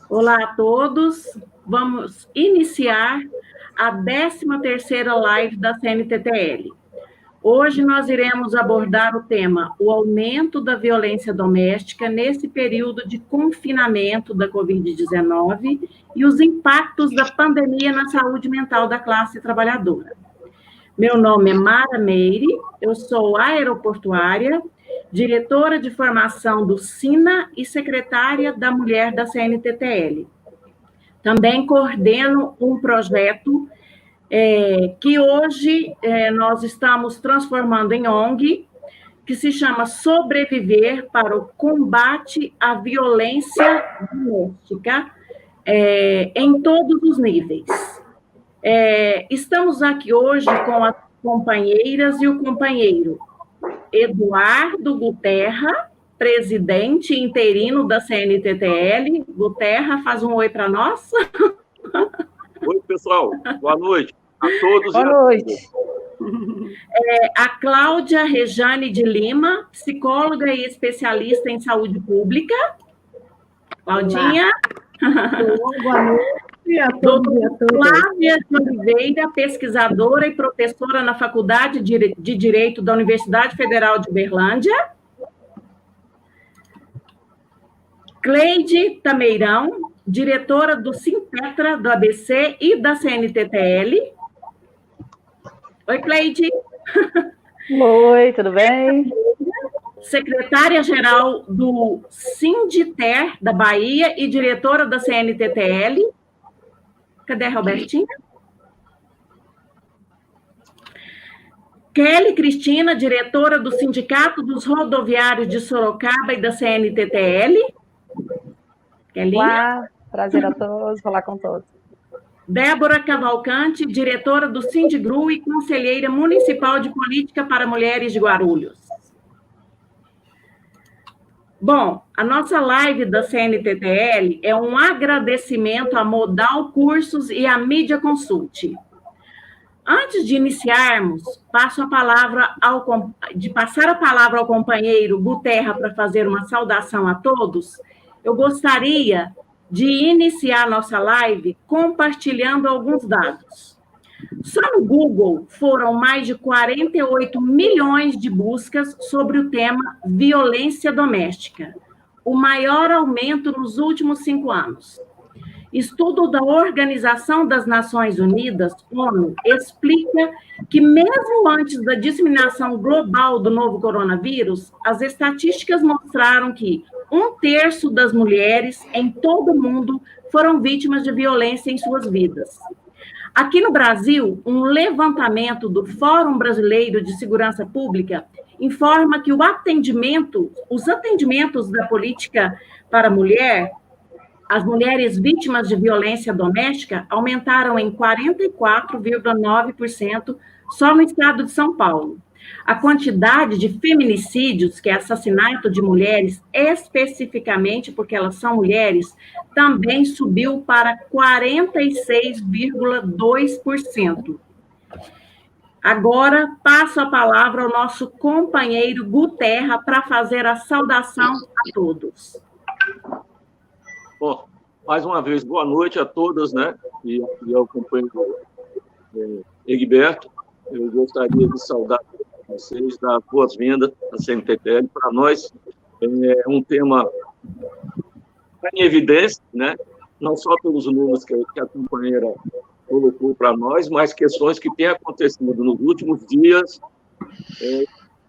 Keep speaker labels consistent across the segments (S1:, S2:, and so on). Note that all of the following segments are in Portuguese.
S1: Olá a todos, vamos iniciar a 13ª live da CNTTL. Hoje nós iremos abordar o tema o aumento da violência doméstica nesse período de confinamento da Covid-19 e os impactos da pandemia na saúde mental da classe trabalhadora. Meu nome é Mara Meire, eu sou aeroportuária, diretora de formação do SINA e secretária da Mulher da CNTTL. Também coordeno um projeto que hoje nós estamos transformando em ONG, que se chama Sobreviver para o Combate à Violência Doméstica em todos os níveis. Estamos aqui hoje com as companheiras e o companheiro Eduardo Guterra, presidente interino da CNTTL. Guterra, faz um oi para nós.
S2: Oi, pessoal. Boa noite a todos.
S3: Boa noite.
S1: A Cláudia Rejane de Lima, psicóloga e especialista em saúde pública. Claudinha.
S3: Boa noite a todos e a todas.
S1: Flávia de Oliveira, pesquisadora e professora na Faculdade de Direito da Universidade Federal de Uberlândia. Cleide Tameirão, diretora do Simpetra, do ABC e da CNTTL. Oi, Cleide.
S3: Oi, tudo bem?
S1: Secretária-geral do Sinditer, da Bahia, e diretora da CNTTL. Cadê a Robertinha? Kelly Cristina, diretora do Sindicato dos Rodoviários de Sorocaba e da CNTTL.
S3: Olá, prazer a todos, falar com todos.
S1: Débora Cavalcante, diretora do Sindigru e conselheira municipal de política para mulheres de Guarulhos. Bom, a nossa live da CNTTL é um agradecimento à Modal Cursos e à Mídia Consult. Antes de iniciarmos, passar a palavra ao companheiro Guterra para fazer uma saudação a todos, eu gostaria de iniciar nossa live compartilhando alguns dados. Só no Google foram mais de 48 milhões de buscas sobre o tema violência doméstica, o maior aumento nos últimos 5 anos. Estudo da Organização das Nações Unidas, ONU, explica que mesmo antes da disseminação global do novo coronavírus, as estatísticas mostraram que 1/3 das mulheres em todo o mundo foram vítimas de violência em suas vidas. Aqui no Brasil, um levantamento do Fórum Brasileiro de Segurança Pública informa que os atendimentos da política para a mulher, as mulheres vítimas de violência doméstica, aumentaram em 44,9% só no estado de São Paulo. A quantidade de feminicídios, que é assassinato de mulheres, especificamente porque elas são mulheres, também subiu para 46,2%. Agora, passo a palavra ao nosso companheiro Guterra para fazer a saudação a todos.
S2: Bom, mais uma vez, boa noite a todas, né? E ao companheiro Egberto. Eu gostaria de saudar vocês, dar boas-vindas à CNTTL. Para nós, é um tema em evidência, né? Não só pelos números que a companheira colocou para nós, mas questões que têm acontecido nos últimos dias.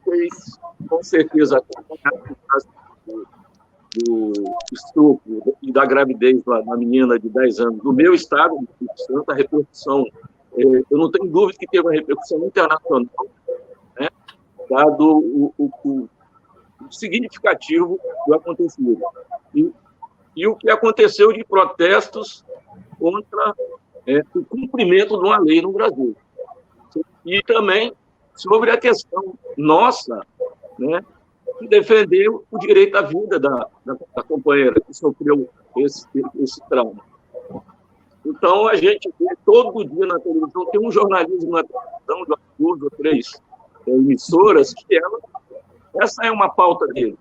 S2: Vocês, com certeza, do estupro e da gravidez da menina de 10 anos do meu estado, do Espírito Santo, a repercussão, eu não tenho dúvida que teve uma repercussão internacional, né, dado o significativo do acontecido. E o que aconteceu de protestos contra o cumprimento de uma lei no Brasil. E também sobre a questão nossa, né, de defender o direito à vida da companheira que sofreu esse trauma. Então, a gente vê todo dia na televisão, tem um jornalismo na televisão, de 2 ou 3 emissoras, que essa é uma pauta deles.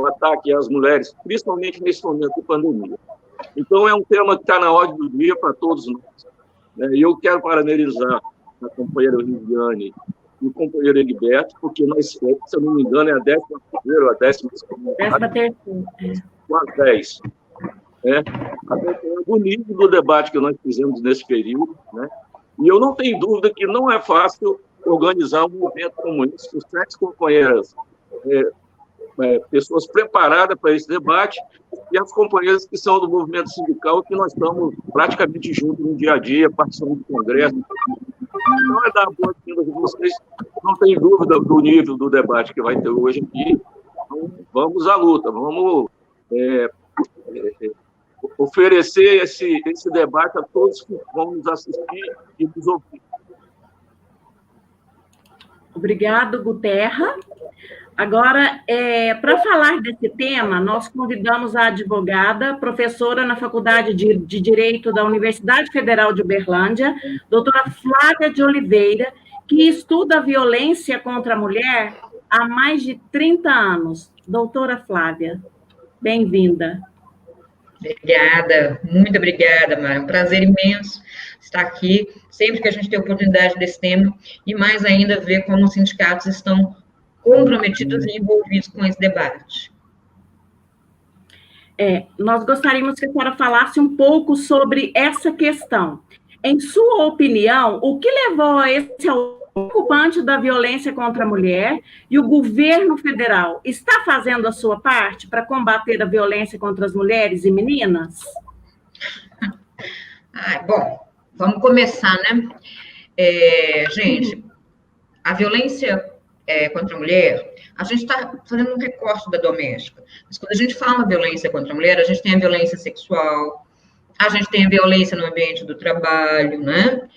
S2: o ataque às mulheres, principalmente nesse momento de pandemia. Então, é um tema que está na ordem do dia para todos nós. Né? E eu quero parabenizar a companheira Viviane e o companheiro Egberto, porque nós, se eu não me engano, é a 11ª ou a 12ª. Com as 10. Né? Acompanhando o nível do debate que nós fizemos nesse período. Né? E eu não tenho dúvida que não é fácil organizar um evento como esse, com 7 companheiras, pessoas preparadas para esse debate, e as companheiras que são do movimento sindical, que nós estamos praticamente juntos no dia a dia, participando do congresso. Então, é dar boa-vinda a vocês. Não tem dúvida do nível do debate que vai ter hoje aqui. Então, vamos à luta, vamos oferecer esse debate a todos que vão nos assistir e nos ouvir.
S1: Obrigado, Guterra. Agora, para falar desse tema, nós convidamos a advogada, professora na Faculdade de Direito da Universidade Federal de Uberlândia, doutora Flávia de Oliveira, que estuda a violência contra a mulher há mais de 30 anos. Doutora Flávia, bem-vinda.
S4: Obrigada, muito obrigada, Mara. É um prazer imenso estar aqui, sempre que a gente tem oportunidade desse tema, e mais ainda ver como os sindicatos estão comprometidos e envolvidos com esse debate.
S1: Nós gostaríamos que a senhora falasse um pouco sobre essa questão. Em sua opinião, o que levou a esse ocupante da violência contra a mulher, e o governo federal está fazendo a sua parte para combater a violência contra as mulheres e meninas?
S4: Bom, vamos começar, né? Gente, a violência contra a mulher, a gente está fazendo um recorte da doméstica, mas quando a gente fala violência contra a mulher, a gente tem a violência sexual, a gente tem a violência no ambiente do trabalho, né?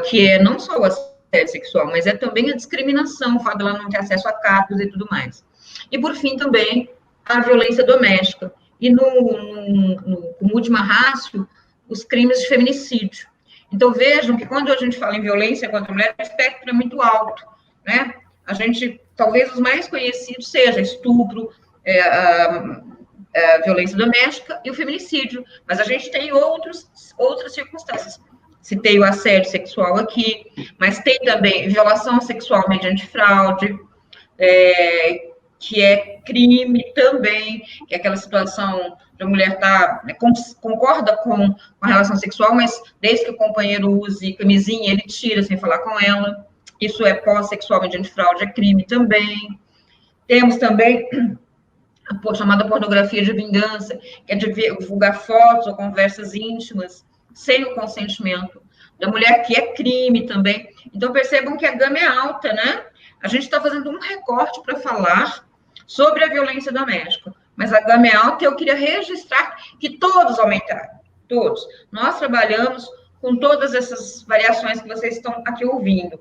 S4: Que é não só o assédio sexual, mas é também a discriminação, o fato dela não ter acesso a cargos e tudo mais. E, por fim, também a violência doméstica. E, como última rácio, os crimes de feminicídio. Então, vejam que quando a gente fala em violência contra a mulher, o espectro é muito alto, né? A gente, talvez os mais conhecidos seja estupro, a violência doméstica e o feminicídio, mas a gente tem outras circunstâncias. Citei o assédio sexual aqui, mas tem também violação sexual mediante fraude, que é crime também, que é aquela situação de a mulher concorda com a relação sexual, mas desde que o companheiro use camisinha, ele tira sem falar com ela. Isso é pós-sexual mediante fraude, é crime também. Temos também a chamada pornografia de vingança, que é divulgar fotos ou conversas íntimas sem o consentimento da mulher, que é crime também. Então, percebam que a gama é alta, né? A gente está fazendo um recorte para falar sobre a violência doméstica, mas a gama é alta e eu queria registrar que todos aumentaram, todos. Nós trabalhamos com todas essas variações que vocês estão aqui ouvindo.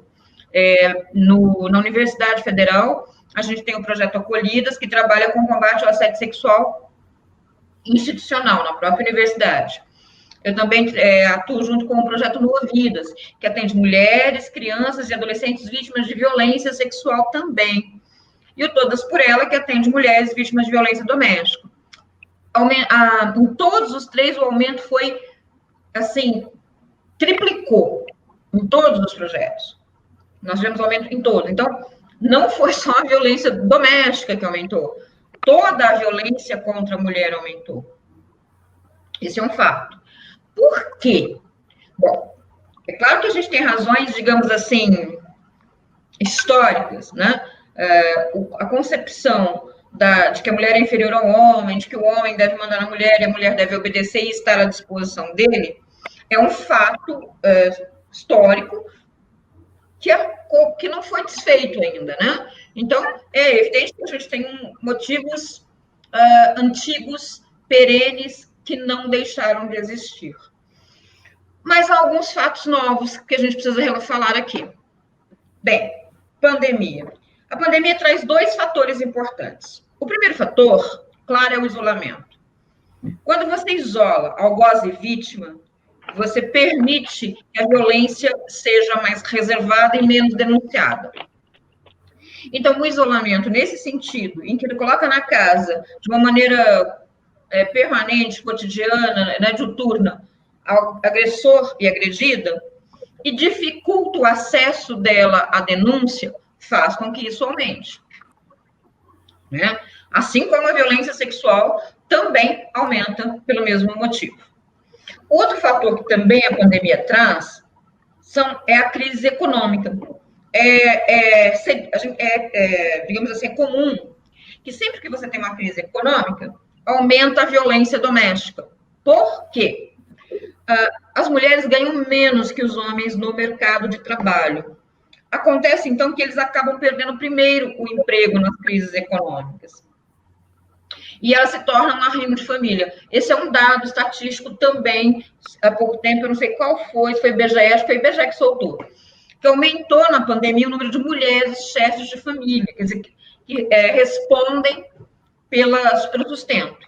S4: Na Universidade Federal, a gente tem o projeto Acolhidas, que trabalha com o combate ao assédio sexual institucional, na própria universidade. Eu também atuo junto com o projeto Nua Vidas, que atende mulheres, crianças e adolescentes vítimas de violência sexual também. E o Todas por Ela, que atende mulheres vítimas de violência doméstica. Em todos os três, o aumento foi, assim, triplicou em todos os projetos. Nós tivemos aumento em todos. Então, não foi só a violência doméstica que aumentou. Toda a violência contra a mulher aumentou. Esse é um fato. Por quê? Bom, é claro que a gente tem razões, digamos assim, históricas, né? A concepção de que a mulher é inferior ao homem, de que o homem deve mandar na mulher e a mulher deve obedecer e estar à disposição dele, é um fato histórico que não foi desfeito ainda, né? Então, é evidente que a gente tem motivos antigos, perenes, que não deixaram de existir. Mas há alguns fatos novos que a gente precisa falar aqui. Bem, pandemia. A pandemia traz 2 fatores importantes. O primeiro fator, claro, é o isolamento. Quando você isola algoz e vítima, você permite que a violência seja mais reservada e menos denunciada. Então, o isolamento, nesse sentido, em que ele coloca na casa, de uma maneira permanente, cotidiana, né, diuturna, ao agressor e agredida, e dificulta o acesso dela à denúncia, faz com que isso aumente. Né? Assim como a violência sexual também aumenta pelo mesmo motivo. Outro fator que também a pandemia traz é a crise econômica. Digamos assim, é comum que sempre que você tem uma crise econômica, aumenta a violência doméstica. Por quê? As mulheres ganham menos que os homens no mercado de trabalho. Acontece, então, que eles acabam perdendo primeiro o emprego nas crises econômicas. E elas se tornam um arrimo de família. Esse é um dado estatístico também, há pouco tempo, eu não sei qual foi, se foi o IBGE, acho que foi o IBGE que soltou, que aumentou na pandemia o número de mulheres chefes de família, quer dizer, que respondem pelo sustento.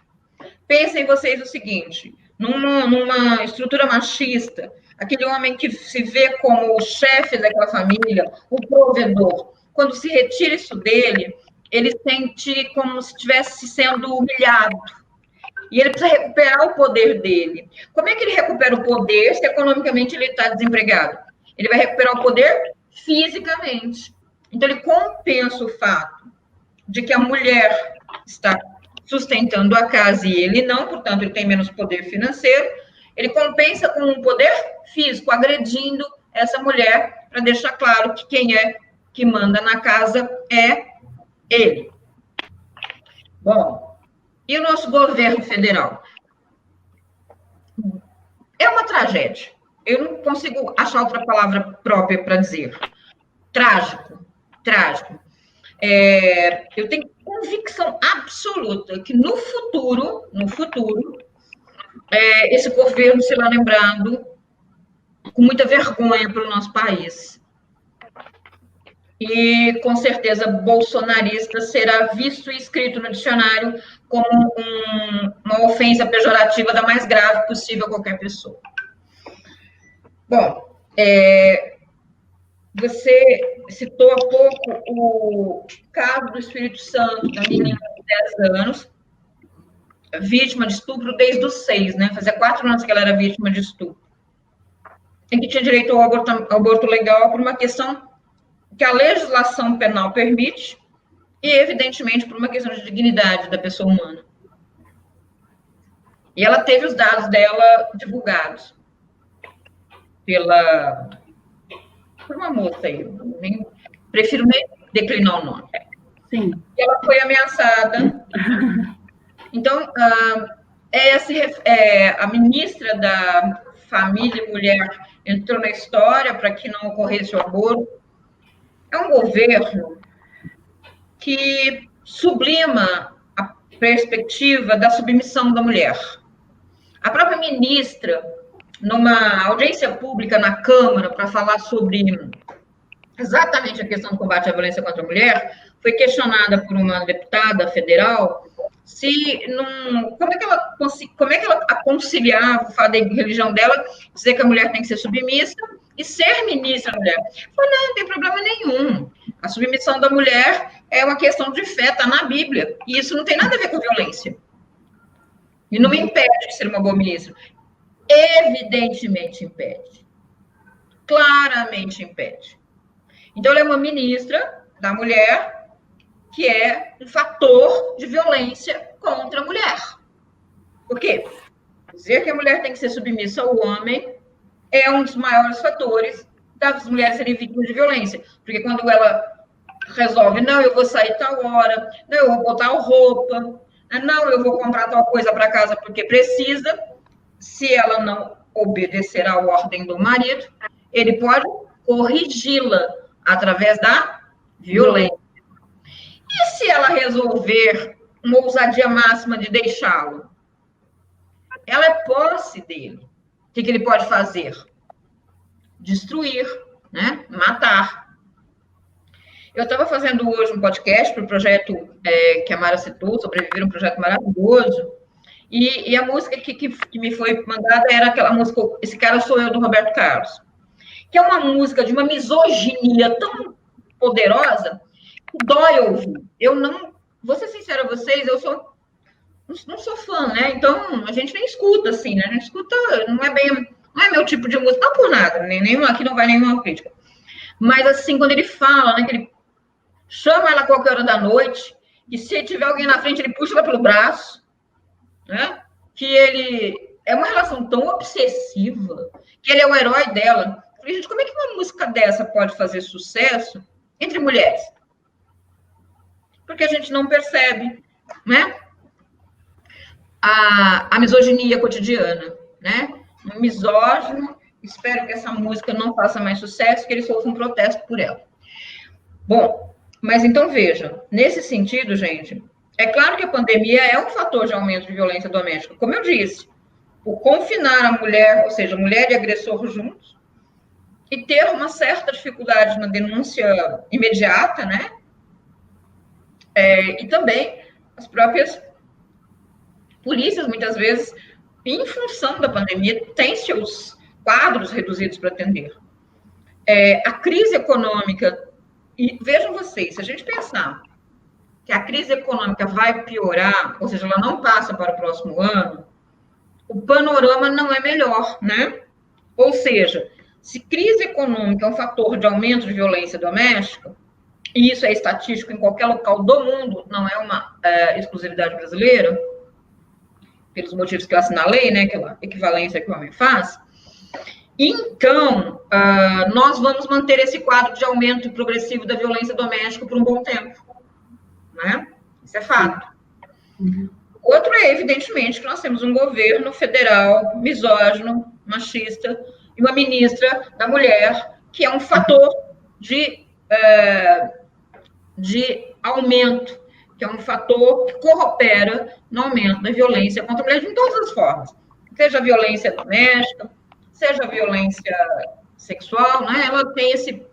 S4: Pensem vocês o seguinte, numa estrutura machista, aquele homem que se vê como o chefe daquela família, o provedor, quando se retira isso dele, ele sente como se estivesse sendo humilhado. E ele precisa recuperar o poder dele. Como é que ele recupera o poder se economicamente ele está desempregado? Ele vai recuperar o poder fisicamente. Então, ele compensa o fato de que a mulher está sustentando a casa e ele não, portanto, ele tem menos poder financeiro. Ele compensa com um poder físico, agredindo essa mulher, para deixar claro que quem é que manda na casa é ele. Bom, e o nosso governo federal? É uma tragédia. Eu não consigo achar outra palavra própria para dizer. Trágico, trágico. Eu tenho convicção absoluta que no futuro, esse governo será lembrado com muita vergonha pelo nosso país. E, com certeza, bolsonarista será visto e escrito no dicionário como uma ofensa pejorativa da mais grave possível a qualquer pessoa. Bom, você citou há pouco o caso do Espírito Santo, da menina de 10 anos, vítima de estupro desde os 6, né? Fazia 4 anos que ela era vítima de estupro. Em que tinha direito ao aborto legal por uma questão que a legislação penal permite e, evidentemente, por uma questão de dignidade da pessoa humana. E ela teve os dados dela divulgados por uma moça aí, prefiro nem declinar o nome.
S1: Sim.
S4: E ela foi ameaçada. Então, a ministra da Família e Mulher entrou na história para que não ocorresse o aborto. É um governo que sublima a perspectiva da submissão da mulher. A própria ministra, numa audiência pública na Câmara para falar sobre exatamente a questão do combate à violência contra a mulher, foi questionada por uma deputada federal como é que ela conciliava o fato da religião dela, dizer que a mulher tem que ser submissa e ser ministra da mulher. Falei, não tem problema nenhum. A submissão da mulher é uma questão de fé, está na Bíblia. E isso não tem nada a ver com violência. E não me impede de ser uma boa ministra. Evidentemente impede. Claramente impede. Então, ela é uma ministra da mulher que é um fator de violência contra a mulher. Por quê? Dizer que a mulher tem que ser submissa ao homem é um dos maiores fatores das mulheres serem vítimas de violência. Porque quando ela resolve, não, eu vou sair tal hora, não, eu vou botar roupa, não, eu vou comprar tal coisa para casa porque precisa, se ela não obedecer à ordem do marido, ele pode corrigi-la através da violência. E se ela resolver uma ousadia máxima de deixá-lo? Ela é posse dele. O que ele pode fazer? Destruir, né? Matar. Eu estava fazendo hoje um podcast para o projeto que a Mara citou, Sobreviver, um projeto maravilhoso, e a música que me foi mandada era aquela música Esse Cara Sou Eu, do Roberto Carlos, que é uma música de uma misoginia tão poderosa dói ouvir. Eu não, vou ser sincera a vocês, não sou fã, né? Então, a gente nem escuta, assim, né? A gente escuta, não é meu tipo de música, não por nada, aqui não vai nenhuma crítica. Mas, assim, quando ele fala, né, que ele chama ela a qualquer hora da noite, e se tiver alguém na frente, ele puxa ela pelo braço, né? Que ele é uma relação tão obsessiva, que ele é o herói dela. Eu falei, gente, como é que uma música dessa pode fazer sucesso entre mulheres? Porque a gente não percebe, né? A misoginia cotidiana, né? Um misógino, espero que essa música não faça mais sucesso, que ele sofra um protesto por ela. Bom, mas então veja, nesse sentido, gente, é claro que a pandemia é um fator de aumento de violência doméstica. Como eu disse, o confinar a mulher, ou seja, mulher e agressor juntos, e ter uma certa dificuldade na denúncia imediata, né? E também as próprias polícias, muitas vezes, em função da pandemia, têm seus quadros reduzidos para atender. A crise econômica, e vejam vocês, se a gente pensar que a crise econômica vai piorar, ou seja, ela não passa para o próximo ano, o panorama não é melhor, né? Ou seja, se crise econômica é um fator de aumento de violência doméstica, e isso é estatístico em qualquer local do mundo, não é uma exclusividade brasileira, pelos motivos que eu assinalei, né, aquela equivalência que o homem faz, então, nós vamos manter esse quadro de aumento progressivo da violência doméstica por um bom tempo, né? Isso é fato.
S1: Uhum.
S4: Outro é, evidentemente, que nós temos um governo federal misógino, machista, e uma ministra da mulher, que é um fator de aumento, que é um fator que coopera no aumento da violência contra a mulher de todas as formas, seja a violência doméstica, seja a violência sexual, né? Ela tem esse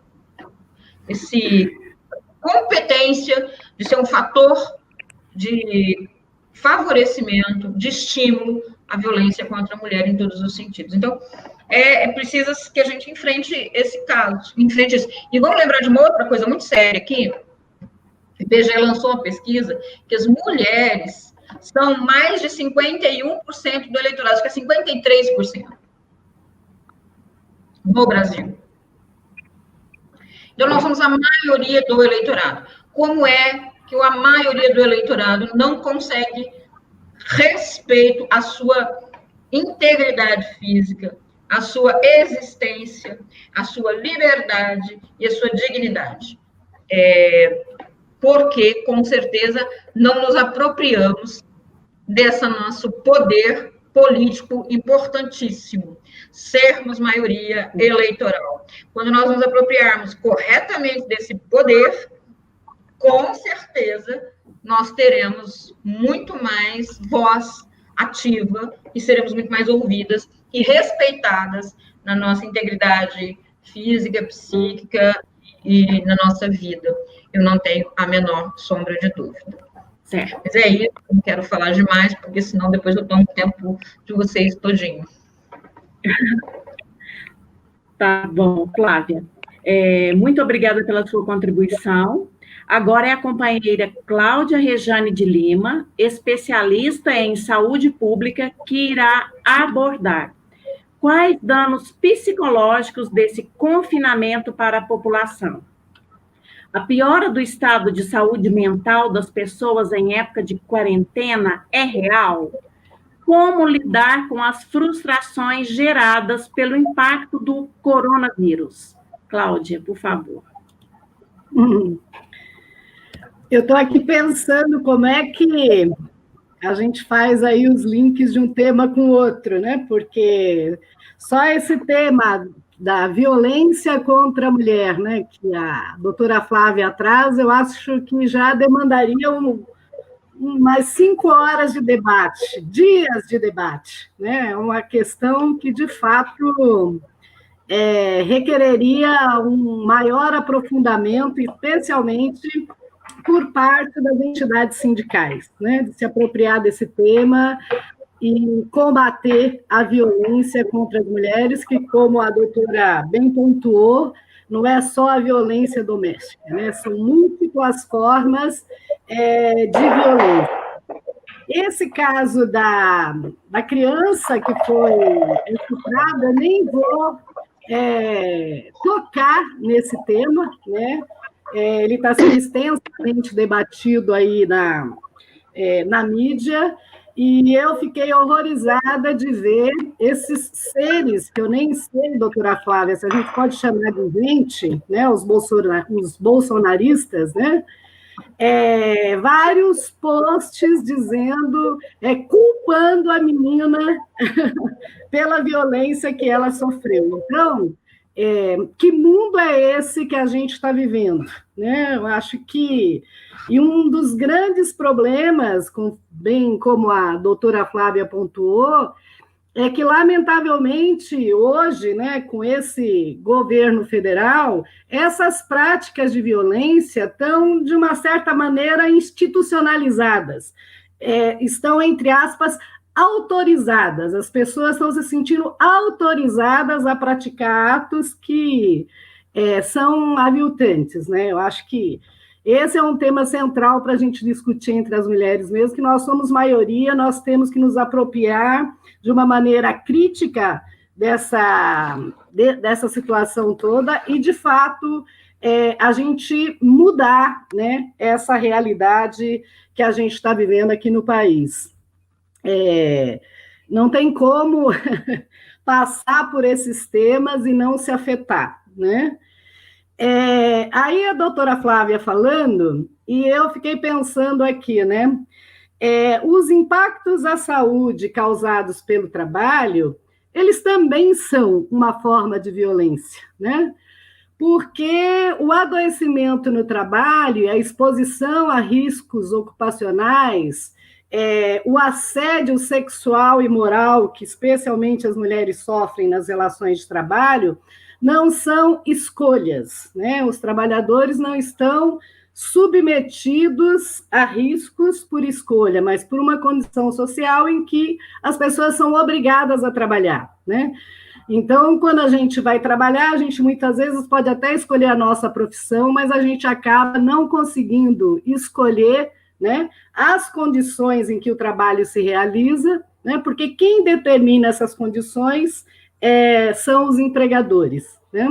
S4: competência de ser um fator de favorecimento, de estímulo à violência contra a mulher em todos os sentidos. Então, é preciso que a gente enfrente esse caso, enfrente isso. E vamos lembrar de uma outra coisa muito séria aqui. O IBGE lançou uma pesquisa que as mulheres são mais de 51% do eleitorado, acho que é 53% no Brasil. Então, nós somos a maioria do eleitorado. Como é que a maioria do eleitorado não consegue respeito à sua integridade física, à sua existência, à sua liberdade e à sua dignidade? Porque, com certeza, não nos apropriamos desse nosso poder político importantíssimo, sermos maioria eleitoral. Quando nós nos apropriarmos corretamente desse poder, com certeza nós teremos muito mais voz ativa e seremos muito mais ouvidas e respeitadas na nossa integridade física, psíquica e na nossa vida. Eu não tenho a menor sombra de dúvida.
S1: Certo.
S4: Mas é isso, não quero falar demais, porque senão depois eu tomo tempo de vocês todinho.
S1: Tá bom, Flávia. Muito obrigada pela sua contribuição. Agora é a companheira Cláudia Rejane de Lima, especialista em saúde pública, que irá abordar quais danos psicológicos desse confinamento para a população. A piora do estado de saúde mental das pessoas em época de quarentena é real? Como lidar com as frustrações geradas pelo impacto do coronavírus? Cláudia, por favor.
S3: Eu estou aqui pensando como é que a gente faz aí os links de um tema com o outro, né? Porque só esse tema da violência contra a mulher, né, que a doutora Flávia traz, eu acho que já demandaria umas 5 horas de debate, dias de debate, né? É uma questão que, de fato, requereria um maior aprofundamento, especialmente por parte das entidades sindicais, né? De se apropriar desse tema e combater a violência contra as mulheres, que, como a doutora bem pontuou, não é só a violência doméstica, né? São múltiplas formas de violência. Esse caso da criança que foi estuprada, nem vou tocar nesse tema, né? Ele está sendo extensamente debatido aí na mídia, e eu fiquei horrorizada de ver esses seres, que eu nem sei, doutora Flávia, se a gente pode chamar de gente, né? Os bolsonaristas, né? Vários posts dizendo, culpando a menina pela violência que ela sofreu. Então, que mundo é esse que a gente está vivendo? Né? Eu acho que e um dos grandes problemas, bem como a doutora Flávia pontuou, é que, lamentavelmente, hoje, né, com esse governo federal, essas práticas de violência estão, de uma certa maneira, institucionalizadas. Estão, entre aspas, autorizadas. As pessoas estão se sentindo autorizadas a praticar atos que são aviltantes, né? Eu acho que esse é um tema central para a gente discutir entre as mulheres mesmo, que nós somos maioria, nós temos que nos apropriar de uma maneira crítica dessa situação toda e, de fato, a gente mudar, né, essa realidade que a gente está vivendo aqui no país. Não tem como passar por esses temas e não se afetar, né? Aí a doutora Flávia falando, e eu fiquei pensando aqui, né? Os impactos à saúde causados pelo trabalho, eles também são uma forma de violência, né? Porque o adoecimento no trabalho, a exposição a riscos ocupacionais, o assédio sexual e moral que especialmente as mulheres sofrem nas relações de trabalho, não são escolhas, né? Os trabalhadores não estão submetidos a riscos por escolha, mas por uma condição social em que as pessoas são obrigadas a trabalhar, né? Então, quando a gente vai trabalhar, a gente muitas vezes pode até escolher a nossa profissão, mas a gente acaba não conseguindo escolher, né, as condições em que o trabalho se realiza, né? Porque quem determina essas condições são os empregadores, né?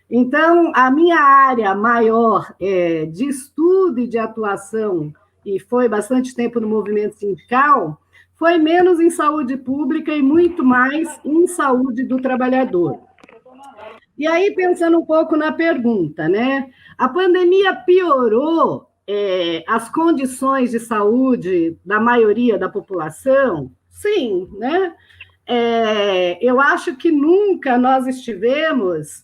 S3: Então, a minha área maior de estudo e de atuação, e foi bastante tempo no movimento sindical, foi menos em saúde pública e muito mais em saúde do trabalhador. E aí, pensando um pouco na pergunta, né? A pandemia piorou as condições de saúde da maioria da população? Sim, né? Eu acho que nunca nós estivemos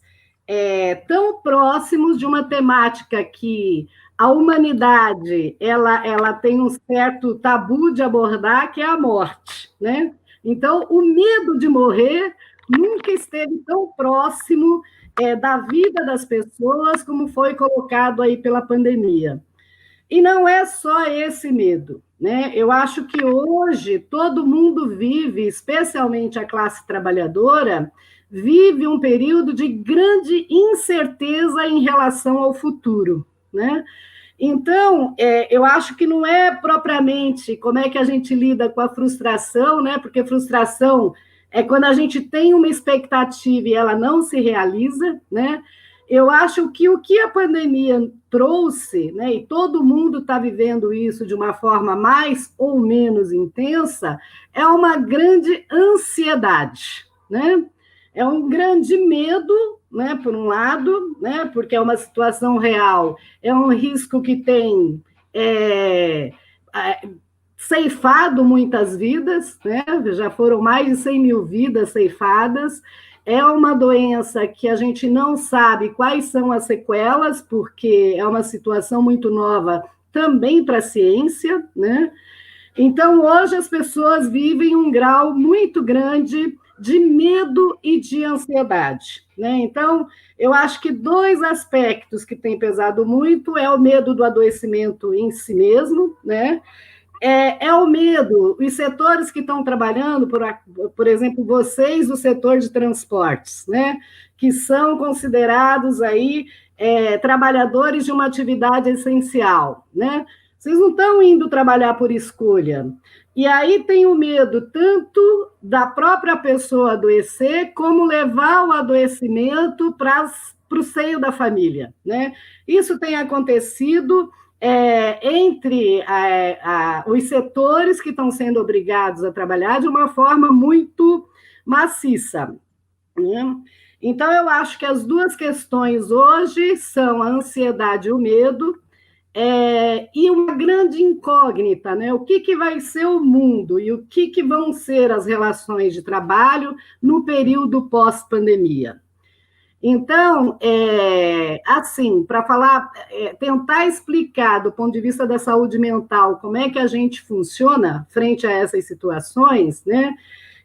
S3: tão próximos de uma temática que a humanidade ela tem um certo tabu de abordar, que é a morte, né? Então, o medo de morrer nunca esteve tão próximo da vida das pessoas como foi colocado aí pela pandemia. E não é só esse medo, né? Eu acho que hoje todo mundo vive, especialmente a classe trabalhadora, vive um período de grande incerteza em relação ao futuro, né? Então, eu acho que não é propriamente como é que a gente lida com a frustração, né? Porque frustração é quando a gente tem uma expectativa e ela não se realiza, né? Eu acho que o que a pandemia trouxe, né, e todo mundo está vivendo isso de uma forma mais ou menos intensa, é uma grande ansiedade, né? É um grande medo, né, por um lado, né, porque é uma situação real, é um risco que tem ceifado muitas vidas, né? Já foram mais de 100 mil vidas ceifadas. É uma doença que a gente não sabe quais são as sequelas, porque é uma situação muito nova também para a ciência, né? Então, hoje as pessoas vivem um grau muito grande de medo e de ansiedade, né? Então, eu acho que dois aspectos que têm pesado muito é o medo do adoecimento em si mesmo, né? é o medo. Os setores que estão trabalhando, por exemplo, vocês do setor de transportes, né, que são considerados aí trabalhadores de uma atividade essencial, né? Vocês não estão indo trabalhar por escolha. E aí tem o medo tanto da própria pessoa adoecer, como levar o adoecimento para o seio da família, né? Isso tem acontecido entre os setores que estão sendo obrigados a trabalhar de uma forma muito maciça, né? Então, eu acho que as duas questões hoje são a ansiedade e o medo, e uma grande incógnita, né? O que vai ser o mundo e o que vão ser as relações de trabalho no período pós-pandemia. Então, assim, para falar, tentar explicar do ponto de vista da saúde mental como é que a gente funciona frente a essas situações, né?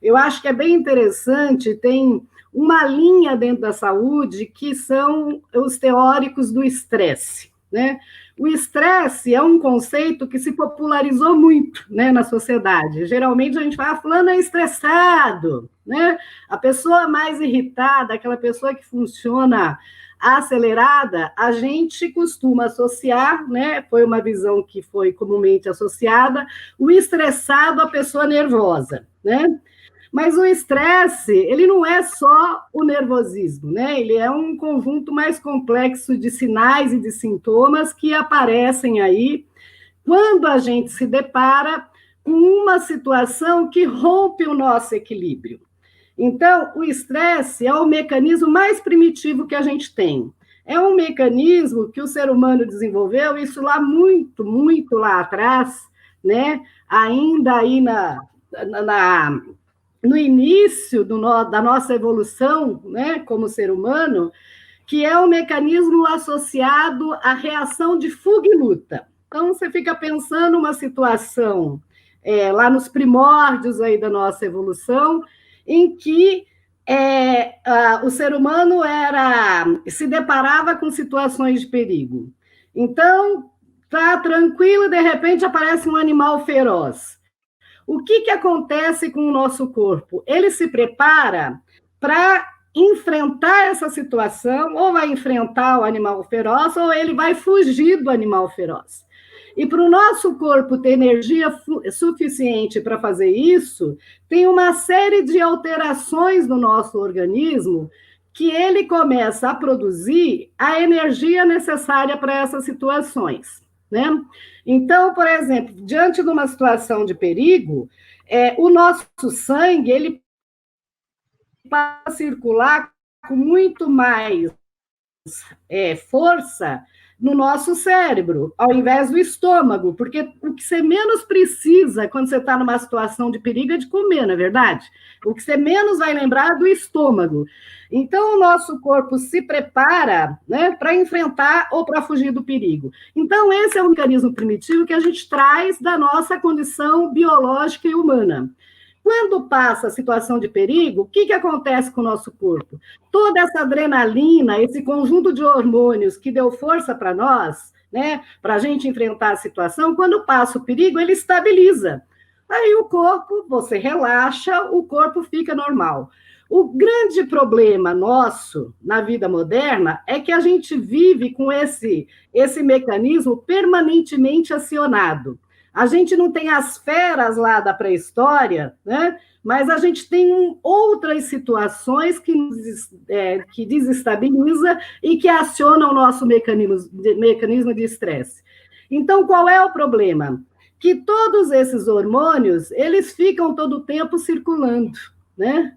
S3: Eu acho que é bem interessante, tem uma linha dentro da saúde que são os teóricos do estresse, né? O estresse é um conceito que se popularizou muito, né, na sociedade. Geralmente a gente fala, fulano é estressado, né? A pessoa mais irritada, aquela pessoa que funciona acelerada, a gente costuma associar, né? Foi uma visão que foi comumente associada, o estressado à pessoa nervosa, né? Mas o estresse, ele não é só o nervosismo, né? Ele é um conjunto mais complexo de sinais e de sintomas que aparecem aí quando a gente se depara com uma situação que rompe o nosso equilíbrio. Então, o estresse é o mecanismo mais primitivo que a gente tem. É um mecanismo que o ser humano desenvolveu, isso lá muito, muito lá atrás, né? Ainda aí no início da nossa evolução, né, como ser humano, que é um mecanismo associado à reação de fuga e luta. Então, você fica pensando uma situação lá nos primórdios aí da nossa evolução, em que o ser humano se deparava com situações de perigo. Então, está tranquilo, de repente aparece um animal feroz. O que acontece com o nosso corpo? Ele se prepara para enfrentar essa situação, ou vai enfrentar o animal feroz, ou ele vai fugir do animal feroz. E para o nosso corpo ter energia suficiente para fazer isso, tem uma série de alterações no nosso organismo que ele começa a produzir a energia necessária para essas situações, né? Então, por exemplo, diante de uma situação de perigo, o nosso sangue ele passa a circular com muito mais força no nosso cérebro, ao invés do estômago, porque o que você menos precisa quando você está numa situação de perigo é de comer, não é verdade? O que você menos vai lembrar é do estômago. Então, o nosso corpo se prepara, né, para enfrentar ou para fugir do perigo. Então, esse é o mecanismo primitivo que a gente traz da nossa condição biológica e humana. Quando passa a situação de perigo, o que acontece com o nosso corpo? Toda essa adrenalina, esse conjunto de hormônios que deu força para nós, né, para a gente enfrentar a situação, quando passa o perigo, ele estabiliza. Aí o corpo, você relaxa, o corpo fica normal. O grande problema nosso na vida moderna é que a gente vive com esse mecanismo permanentemente acionado. A gente não tem as feras lá da pré-história, né? Mas a gente tem outras situações que desestabiliza e que acionam o nosso mecanismo de estresse. Então, qual é o problema? Que todos esses hormônios, eles ficam todo o tempo circulando, né?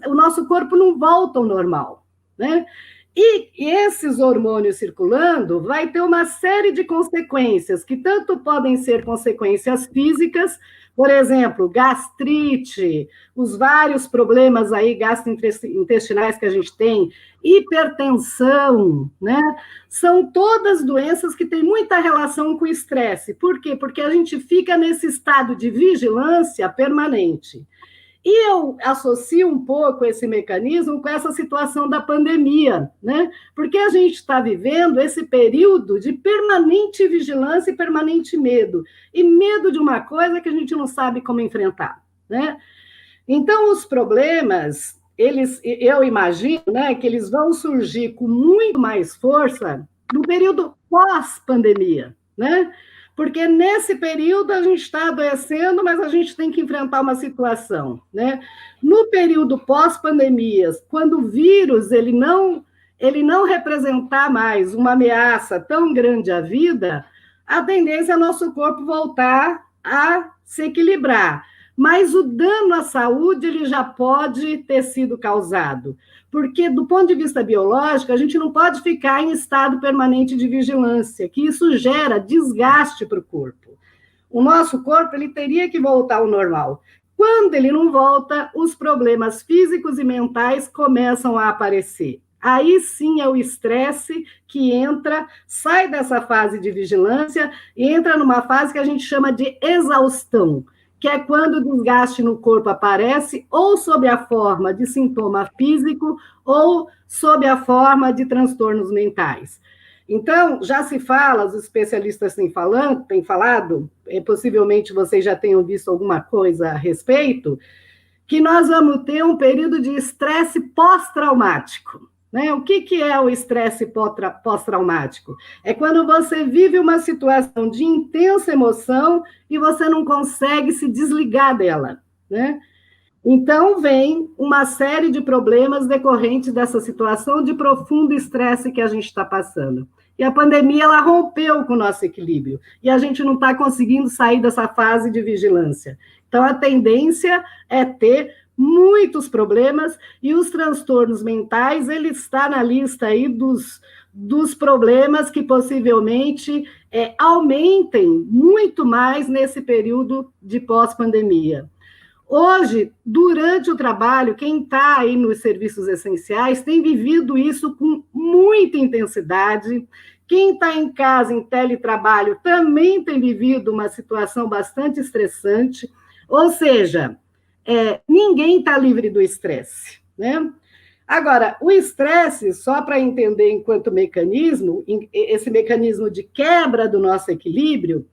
S3: O nosso corpo não volta ao normal, né? E esses hormônios circulando vai ter uma série de consequências, que tanto podem ser consequências físicas, por exemplo, gastrite, os vários problemas aí gastrointestinais que a gente tem, hipertensão, né? São todas doenças que têm muita relação com o estresse. Por quê? Porque a gente fica nesse estado de vigilância permanente. E eu associo um pouco esse mecanismo com essa situação da pandemia, né? Porque a gente está vivendo esse período de permanente vigilância e permanente medo. E medo de uma coisa que a gente não sabe como enfrentar, né? Então, os problemas, eu imagino, né, que eles vão surgir com muito mais força no período pós-pandemia, né? Porque nesse período a gente está adoecendo, mas a gente tem que enfrentar uma situação, né? No período pós-pandemias, quando o vírus ele não representar mais uma ameaça tão grande à vida, a tendência é nosso corpo voltar a se equilibrar. Mas o dano à saúde ele já pode ter sido causado, porque do ponto de vista biológico, a gente não pode ficar em estado permanente de vigilância, que isso gera desgaste para o corpo. O nosso corpo ele teria que voltar ao normal. Quando ele não volta, os problemas físicos e mentais começam a aparecer. Aí sim é o estresse que entra, sai dessa fase de vigilância e entra numa fase que a gente chama de exaustão, que é quando o desgaste no corpo aparece ou sob a forma de sintoma físico ou sob a forma de transtornos mentais. Então, já se fala, os especialistas têm falado, possivelmente vocês já tenham visto alguma coisa a respeito, que nós vamos ter um período de estresse pós-traumático. Né? O que é o estresse pós-traumático? É quando você vive uma situação de intensa emoção e você não consegue se desligar dela, né? Então, vem uma série de problemas decorrentes dessa situação de profundo estresse que a gente está passando. E a pandemia, ela rompeu com o nosso equilíbrio, e a gente não está conseguindo sair dessa fase de vigilância. Então, a tendência é ter muitos problemas, e os transtornos mentais, ele está na lista aí dos problemas que possivelmente aumentem muito mais nesse período de pós-pandemia. Hoje, durante o trabalho, quem está aí nos serviços essenciais tem vivido isso com muita intensidade. Quem está em casa, em teletrabalho, também tem vivido uma situação bastante estressante, ou seja, ninguém está livre do estresse, né? Agora, o estresse, só para entender enquanto mecanismo, esse mecanismo de quebra do nosso equilíbrio,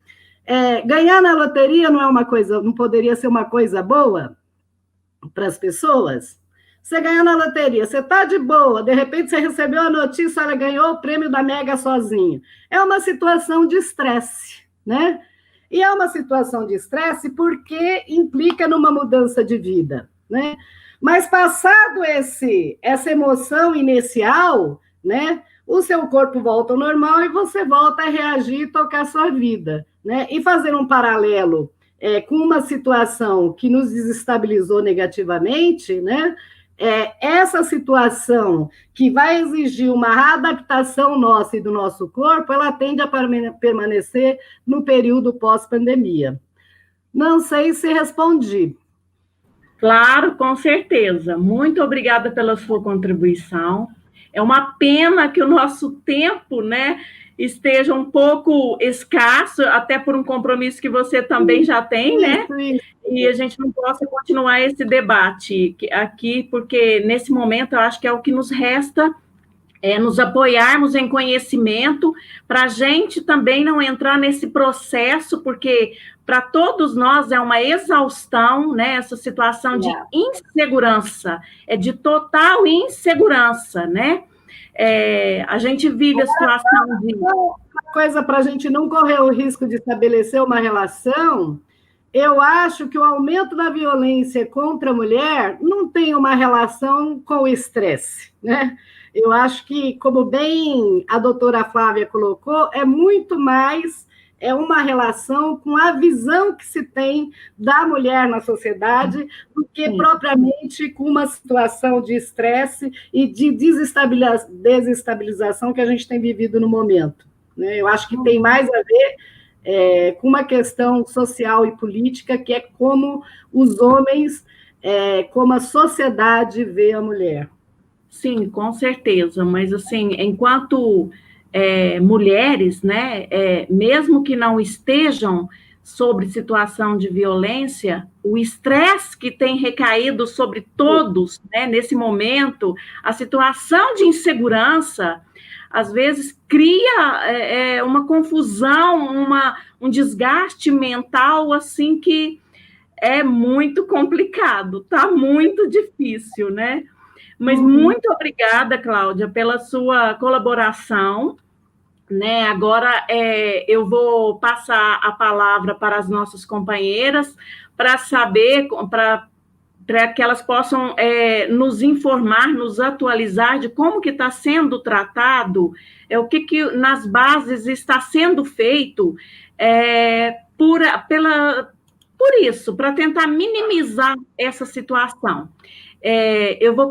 S3: ganhar na loteria não poderia ser uma coisa boa para as pessoas? Você ganhar na loteria, você está de boa, de repente você recebeu a notícia, ela ganhou o prêmio da Mega sozinho. É uma situação de estresse, né? E é uma situação de estresse porque implica numa mudança de vida, né? Mas passado essa emoção inicial, né, o seu corpo volta ao normal e você volta a reagir e tocar a sua vida, né? E fazer um paralelo com uma situação que nos desestabilizou negativamente, né? Essa situação que vai exigir uma adaptação nossa e do nosso corpo, ela tende a permanecer no período pós-pandemia. Não sei se respondi.
S1: Claro, com certeza. Muito obrigada pela sua contribuição. É uma pena que o nosso tempo, né, esteja um pouco escasso, até por um compromisso que você também já tem, né? E a gente não possa continuar esse debate aqui, porque nesse momento eu acho que é o que nos resta, nos apoiarmos em conhecimento, para a gente também não entrar nesse processo, porque para todos nós é uma exaustão, né? Essa situação de insegurança, de total insegurança, né? A gente vive a situação de...
S3: Uma coisa para a gente não correr o risco de estabelecer uma relação, eu acho que o aumento da violência contra a mulher não tem uma relação com o estresse, né? Eu acho que, como bem a doutora Flávia colocou, é muito mais uma relação com a visão que se tem da mulher na sociedade do que propriamente com uma situação de estresse e de desestabilização que a gente tem vivido no momento, né? Eu acho que tem mais a ver com uma questão social e política, que é como os homens, como a sociedade vê a mulher.
S1: Sim, com certeza, mas assim, enquanto mulheres, né, mesmo que não estejam sobre situação de violência, o estresse que tem recaído sobre todos, né, nesse momento, a situação de insegurança, às vezes cria uma confusão, um desgaste mental, assim, que é muito complicado, tá muito difícil, né? Mas muito obrigada, Cláudia, pela sua colaboração, né? Agora eu vou passar a palavra para as nossas companheiras para saber, para que elas possam nos informar, nos atualizar de como que está sendo tratado, o que nas bases está sendo feito por isso, para tentar minimizar essa situação. Eu vou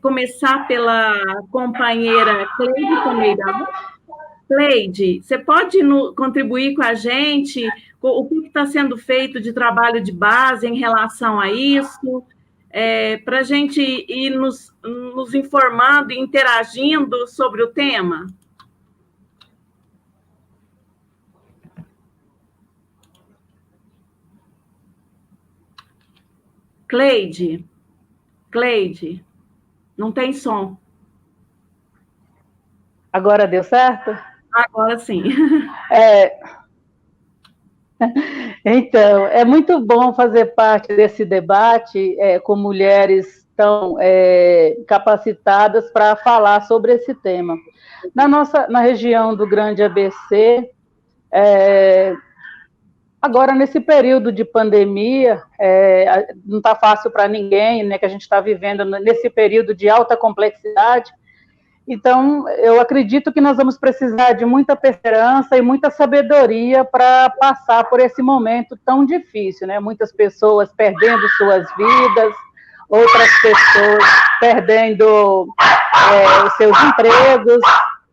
S1: começar pela companheira Cleide Pomeirão. Cleide, você pode contribuir com a gente o que está sendo feito de trabalho de base em relação a isso, para a gente ir nos informando e interagindo sobre o tema? Cleide, não tem som.
S5: Agora deu certo?
S1: Agora sim.
S5: Então, é muito bom fazer parte desse debate com mulheres tão capacitadas para falar sobre esse tema. Na região do Grande ABC, agora, nesse período de pandemia, não está fácil para ninguém, né, que a gente está vivendo nesse período de alta complexidade. Então, eu acredito que nós vamos precisar de muita perseverança e muita sabedoria para passar por esse momento tão difícil, né? Muitas pessoas perdendo suas vidas, outras pessoas perdendo os seus empregos,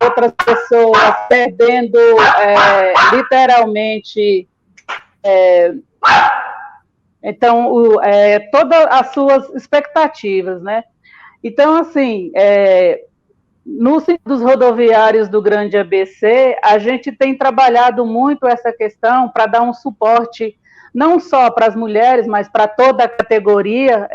S5: outras pessoas perdendo literalmente todas as suas expectativas, né? Então, assim, no Centro dos Rodoviários do Grande ABC, a gente tem trabalhado muito essa questão para dar um suporte não só para as mulheres, mas para toda a categoria.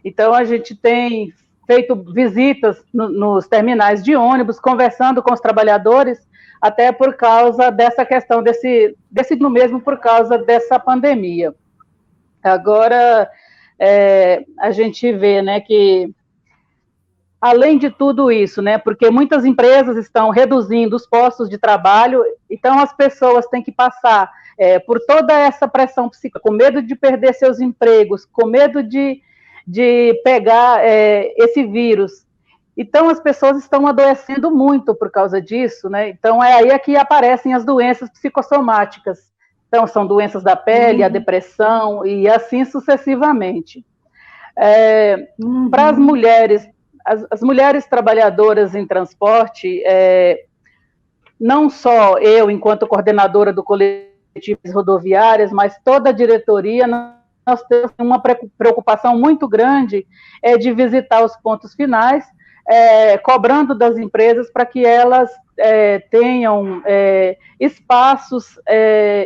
S5: Então, a gente tem feito visitas nos terminais de ônibus, conversando com os trabalhadores, até por causa dessa questão, mesmo por causa dessa pandemia. Agora, a gente vê, né, que além de tudo isso, né, porque muitas empresas estão reduzindo os postos de trabalho, então as pessoas têm que passar por toda essa pressão psicológica, com medo de perder seus empregos, com medo de pegar esse vírus. Então as pessoas estão adoecendo muito por causa disso, né? Então é aí que aparecem as doenças psicossomáticas. Então são doenças da pele, a depressão e assim sucessivamente. Para as mulheres, as mulheres trabalhadoras em transporte, não só eu, enquanto coordenadora do coletivo rodoviárias, mas toda a diretoria, nós temos uma preocupação muito grande de visitar os pontos finais, cobrando das empresas para que elas tenham espaços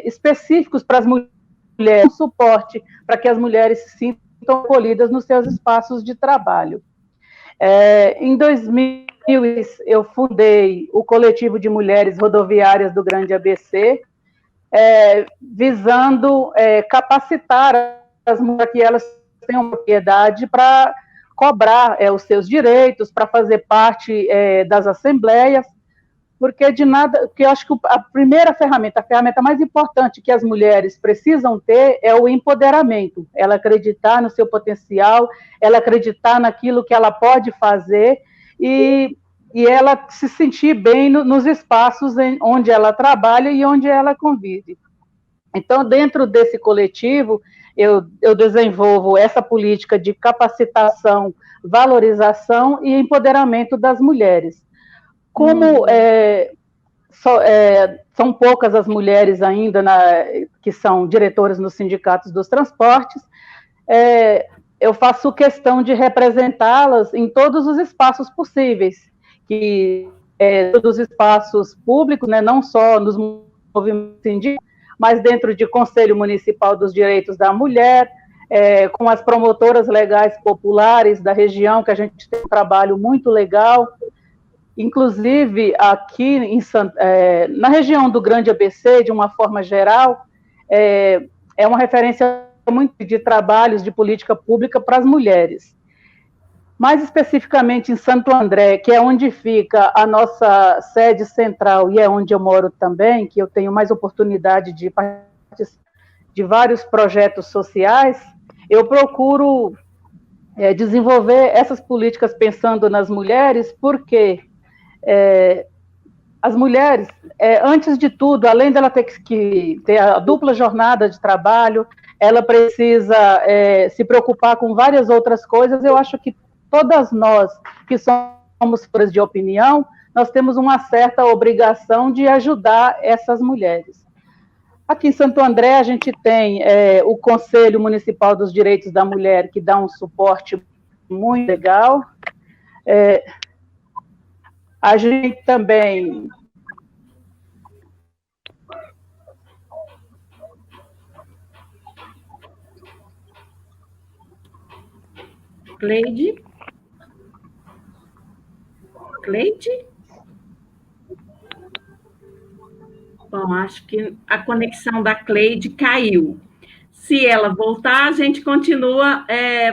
S5: específicos para as mulheres, um suporte para que as mulheres se sintam acolhidas nos seus espaços de trabalho. Em 2000, eu fundei o coletivo de mulheres rodoviárias do Grande ABC, visando capacitar as mulheres para que elas tenham propriedade para cobrar os seus direitos, para fazer parte das assembleias, porque eu acho que a primeira ferramenta, a ferramenta mais importante que as mulheres precisam ter é o empoderamento, ela acreditar no seu potencial, ela acreditar naquilo que ela pode fazer e ela se sentir bem nos espaços onde ela trabalha e onde ela convive. Então, dentro desse coletivo, eu desenvolvo essa política de capacitação, valorização e empoderamento das mulheres. Como são poucas as mulheres ainda que são diretoras nos sindicatos dos transportes, eu faço questão de representá-las em todos os espaços possíveis, todos os espaços públicos, né, não só nos movimentos sindicais, mas dentro de Conselho Municipal dos Direitos da Mulher, com as promotoras legais populares da região, que a gente tem um trabalho muito legal. Inclusive, aqui na região do Grande ABC, de uma forma geral, é uma referência muito de trabalhos de política pública para as mulheres. Mais especificamente em Santo André, que é onde fica a nossa sede central e é onde eu moro também, que eu tenho mais oportunidade de participar de vários projetos sociais, eu procuro desenvolver essas políticas pensando nas mulheres, porque as mulheres, antes de tudo, além dela ter que ter a dupla jornada de trabalho, ela precisa se preocupar com várias outras coisas. Eu acho que todas nós que somos pessoas de opinião, nós temos uma certa obrigação de ajudar essas mulheres. Aqui em Santo André, a gente tem o Conselho Municipal dos Direitos da Mulher, que dá um suporte muito legal. A gente também...
S1: Cleide? Bom, acho que a conexão da Cleide caiu. Se ela voltar, a gente continua,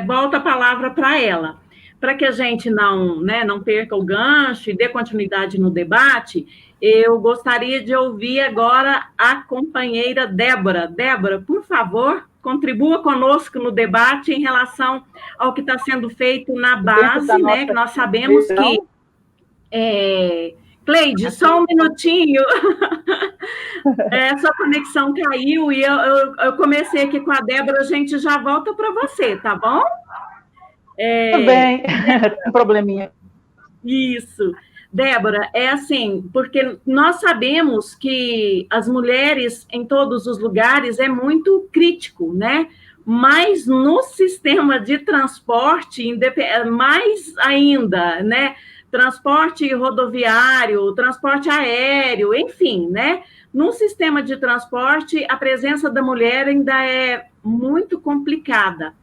S1: volta a palavra para ela. Para que a gente não perca o gancho e dê continuidade no debate, eu gostaria de ouvir agora a companheira Débora. Débora, por favor, contribua conosco no debate em relação ao que está sendo feito na base, né? Que nós sabemos que... Cleide, só um minutinho. Sua conexão caiu e eu comecei aqui com a Débora, a gente já volta para você, tá bom?
S5: Tudo bem, tem probleminha.
S1: Isso. Débora, assim, porque nós sabemos que as mulheres em todos os lugares é muito crítico, né? Mas no sistema de transporte, mais ainda, né? Transporte rodoviário, transporte aéreo, enfim, né? No sistema de transporte, a presença da mulher ainda é muito complicada.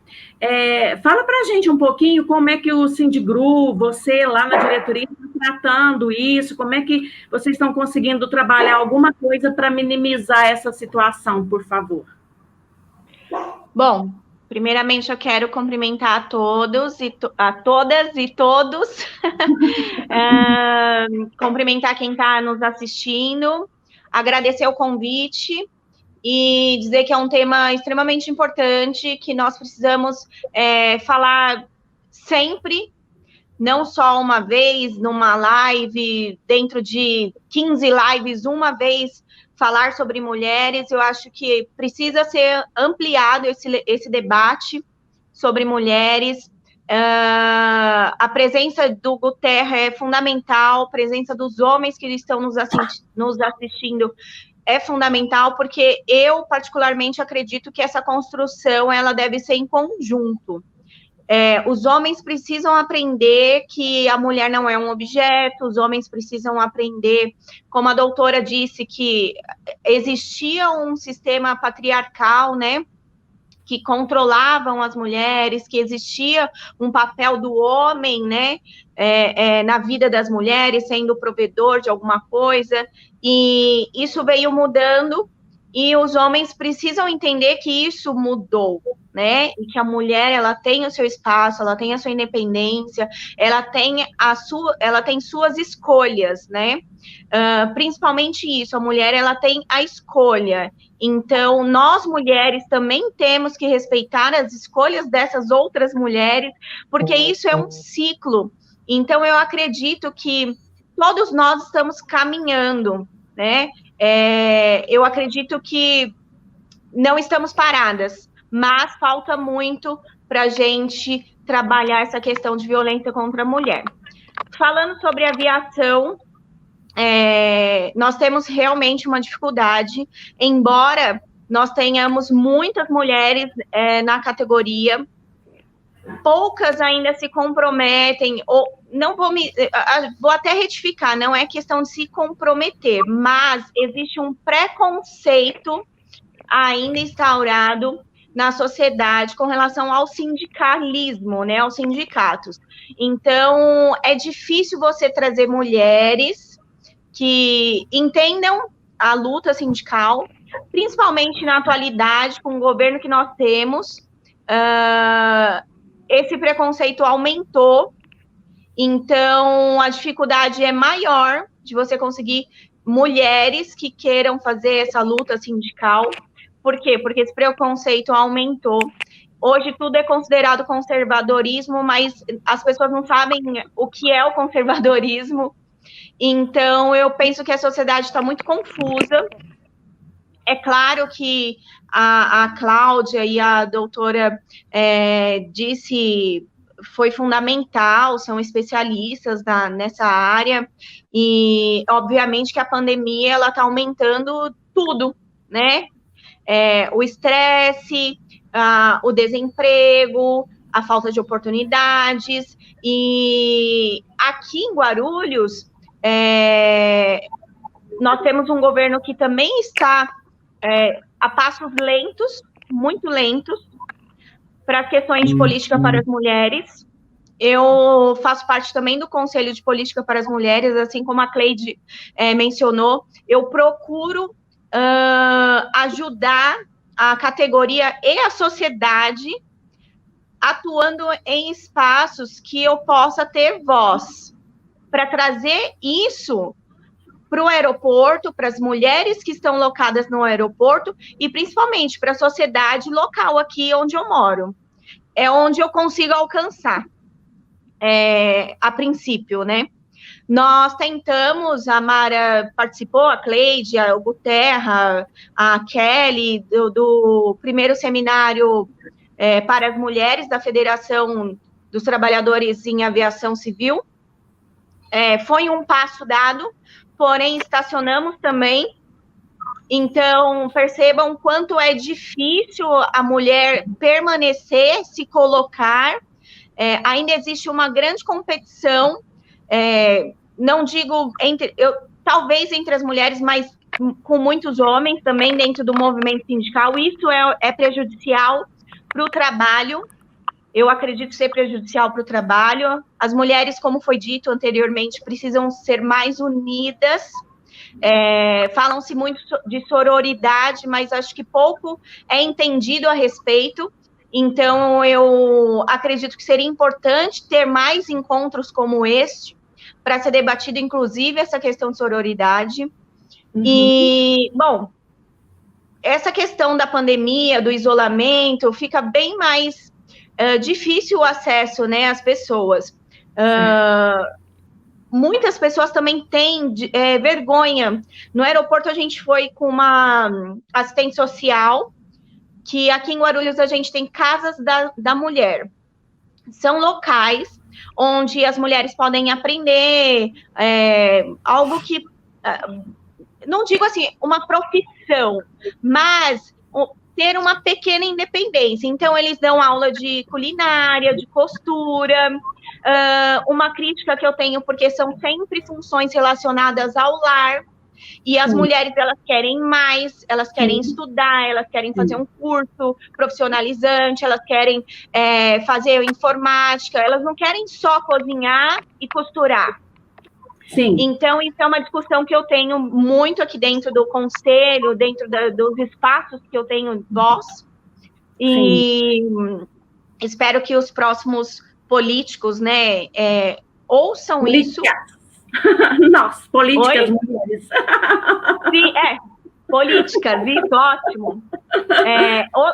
S1: Fala para a gente um pouquinho como é que o Sindigru, você lá na diretoria, está tratando isso, como é que vocês estão conseguindo trabalhar alguma coisa para minimizar essa situação, por favor.
S6: Bom, primeiramente eu quero cumprimentar a todas e todos, cumprimentar quem está nos assistindo, agradecer o convite e dizer que é um tema extremamente importante, que nós precisamos falar sempre, não só uma vez, numa live, dentro de 15 lives, uma vez, falar sobre mulheres. Eu acho que precisa ser ampliado esse debate sobre mulheres. A presença do Guterra é fundamental, a presença dos homens que estão nos assistindo é fundamental, porque eu, particularmente, acredito que essa construção ela deve ser em conjunto. Os homens precisam aprender que a mulher não é um objeto, os homens precisam aprender, como a doutora disse, que existia um sistema patriarcal, né, que controlavam as mulheres, que existia um papel do homem, né, na vida das mulheres, sendo provedor de alguma coisa, e isso veio mudando, e os homens precisam entender que isso mudou, né, e que a mulher, ela tem o seu espaço, ela tem a sua independência, ela tem suas escolhas, né, principalmente isso, a mulher, ela tem a escolha. Então, nós mulheres também temos que respeitar as escolhas dessas outras mulheres, porque isso é um ciclo. Então, eu acredito que todos nós estamos caminhando, né? Eu acredito que não estamos paradas, mas falta muito para a gente trabalhar essa questão de violência contra a mulher. Falando sobre aviação, nós temos realmente uma dificuldade, embora nós tenhamos muitas mulheres na categoria, poucas ainda se comprometem, ou não vou até retificar, não é questão de se comprometer, mas existe um preconceito ainda instaurado na sociedade com relação ao sindicalismo, né, aos sindicatos. Então, é difícil você trazer mulheres que entendam a luta sindical, principalmente na atualidade, com o governo que nós temos. Esse preconceito aumentou, então a dificuldade é maior de você conseguir mulheres que queiram fazer essa luta sindical. Por quê? Porque esse preconceito aumentou. Hoje tudo é considerado conservadorismo, mas as pessoas não sabem o que é o conservadorismo. Então, eu penso que a sociedade está muito confusa. É claro que a Cláudia e a doutora disse, foi fundamental, são especialistas nessa área, e obviamente que a pandemia ela está aumentando tudo, né? O estresse, o desemprego, a falta de oportunidades, e aqui em Guarulhos, nós temos um governo que também está a passos lentos, muito lentos, para as questões de política para as mulheres. Eu faço parte também do Conselho de Política para as Mulheres, assim como a Cleide mencionou, eu procuro ajudar a categoria e a sociedade atuando em espaços que eu possa ter voz, para trazer isso para o aeroporto, para as mulheres que estão locadas no aeroporto e principalmente para a sociedade local aqui onde eu moro. É onde eu consigo alcançar, a princípio, né? Nós tentamos, a Mara participou, a Cleide, o Guterra, a Kelly, do primeiro seminário para as mulheres da Federação dos Trabalhadores em Aviação Civil. Foi um passo dado, porém estacionamos também. Então, percebam quanto é difícil a mulher permanecer, se colocar. Ainda existe uma grande competição, não digo talvez entre as mulheres, mas com muitos homens também dentro do movimento sindical. Isso é prejudicial para o trabalho. Eu acredito ser prejudicial para o trabalho. As mulheres, como foi dito anteriormente, precisam ser mais unidas. Falam-se muito de sororidade, mas acho que pouco é entendido a respeito. Então, eu acredito que seria importante ter mais encontros como este, para ser debatido, inclusive, essa questão de sororidade. Uhum. E, bom, essa questão da pandemia, do isolamento, fica bem mais difícil o acesso, né, às pessoas. Muitas pessoas também têm vergonha. No aeroporto, a gente foi com uma assistente social, que aqui em Guarulhos a gente tem casas da mulher. São locais onde as mulheres podem aprender algo que, não digo assim, uma profissão, mas ter uma pequena independência. Então, eles dão aula de culinária, de costura. Uma crítica que eu tenho, porque são sempre funções relacionadas ao lar, e as mulheres, elas querem mais, elas querem estudar, elas querem fazer um curso profissionalizante, elas querem fazer informática, elas não querem só cozinhar e costurar.
S1: Sim.
S6: Então, isso é uma discussão que eu tenho muito aqui dentro do conselho, dentro dos espaços que eu tenho voz, e espero que os próximos políticos, né, ouçam isso.
S1: Nossa, políticas mulheres.
S6: Sim, políticas, isso, ótimo.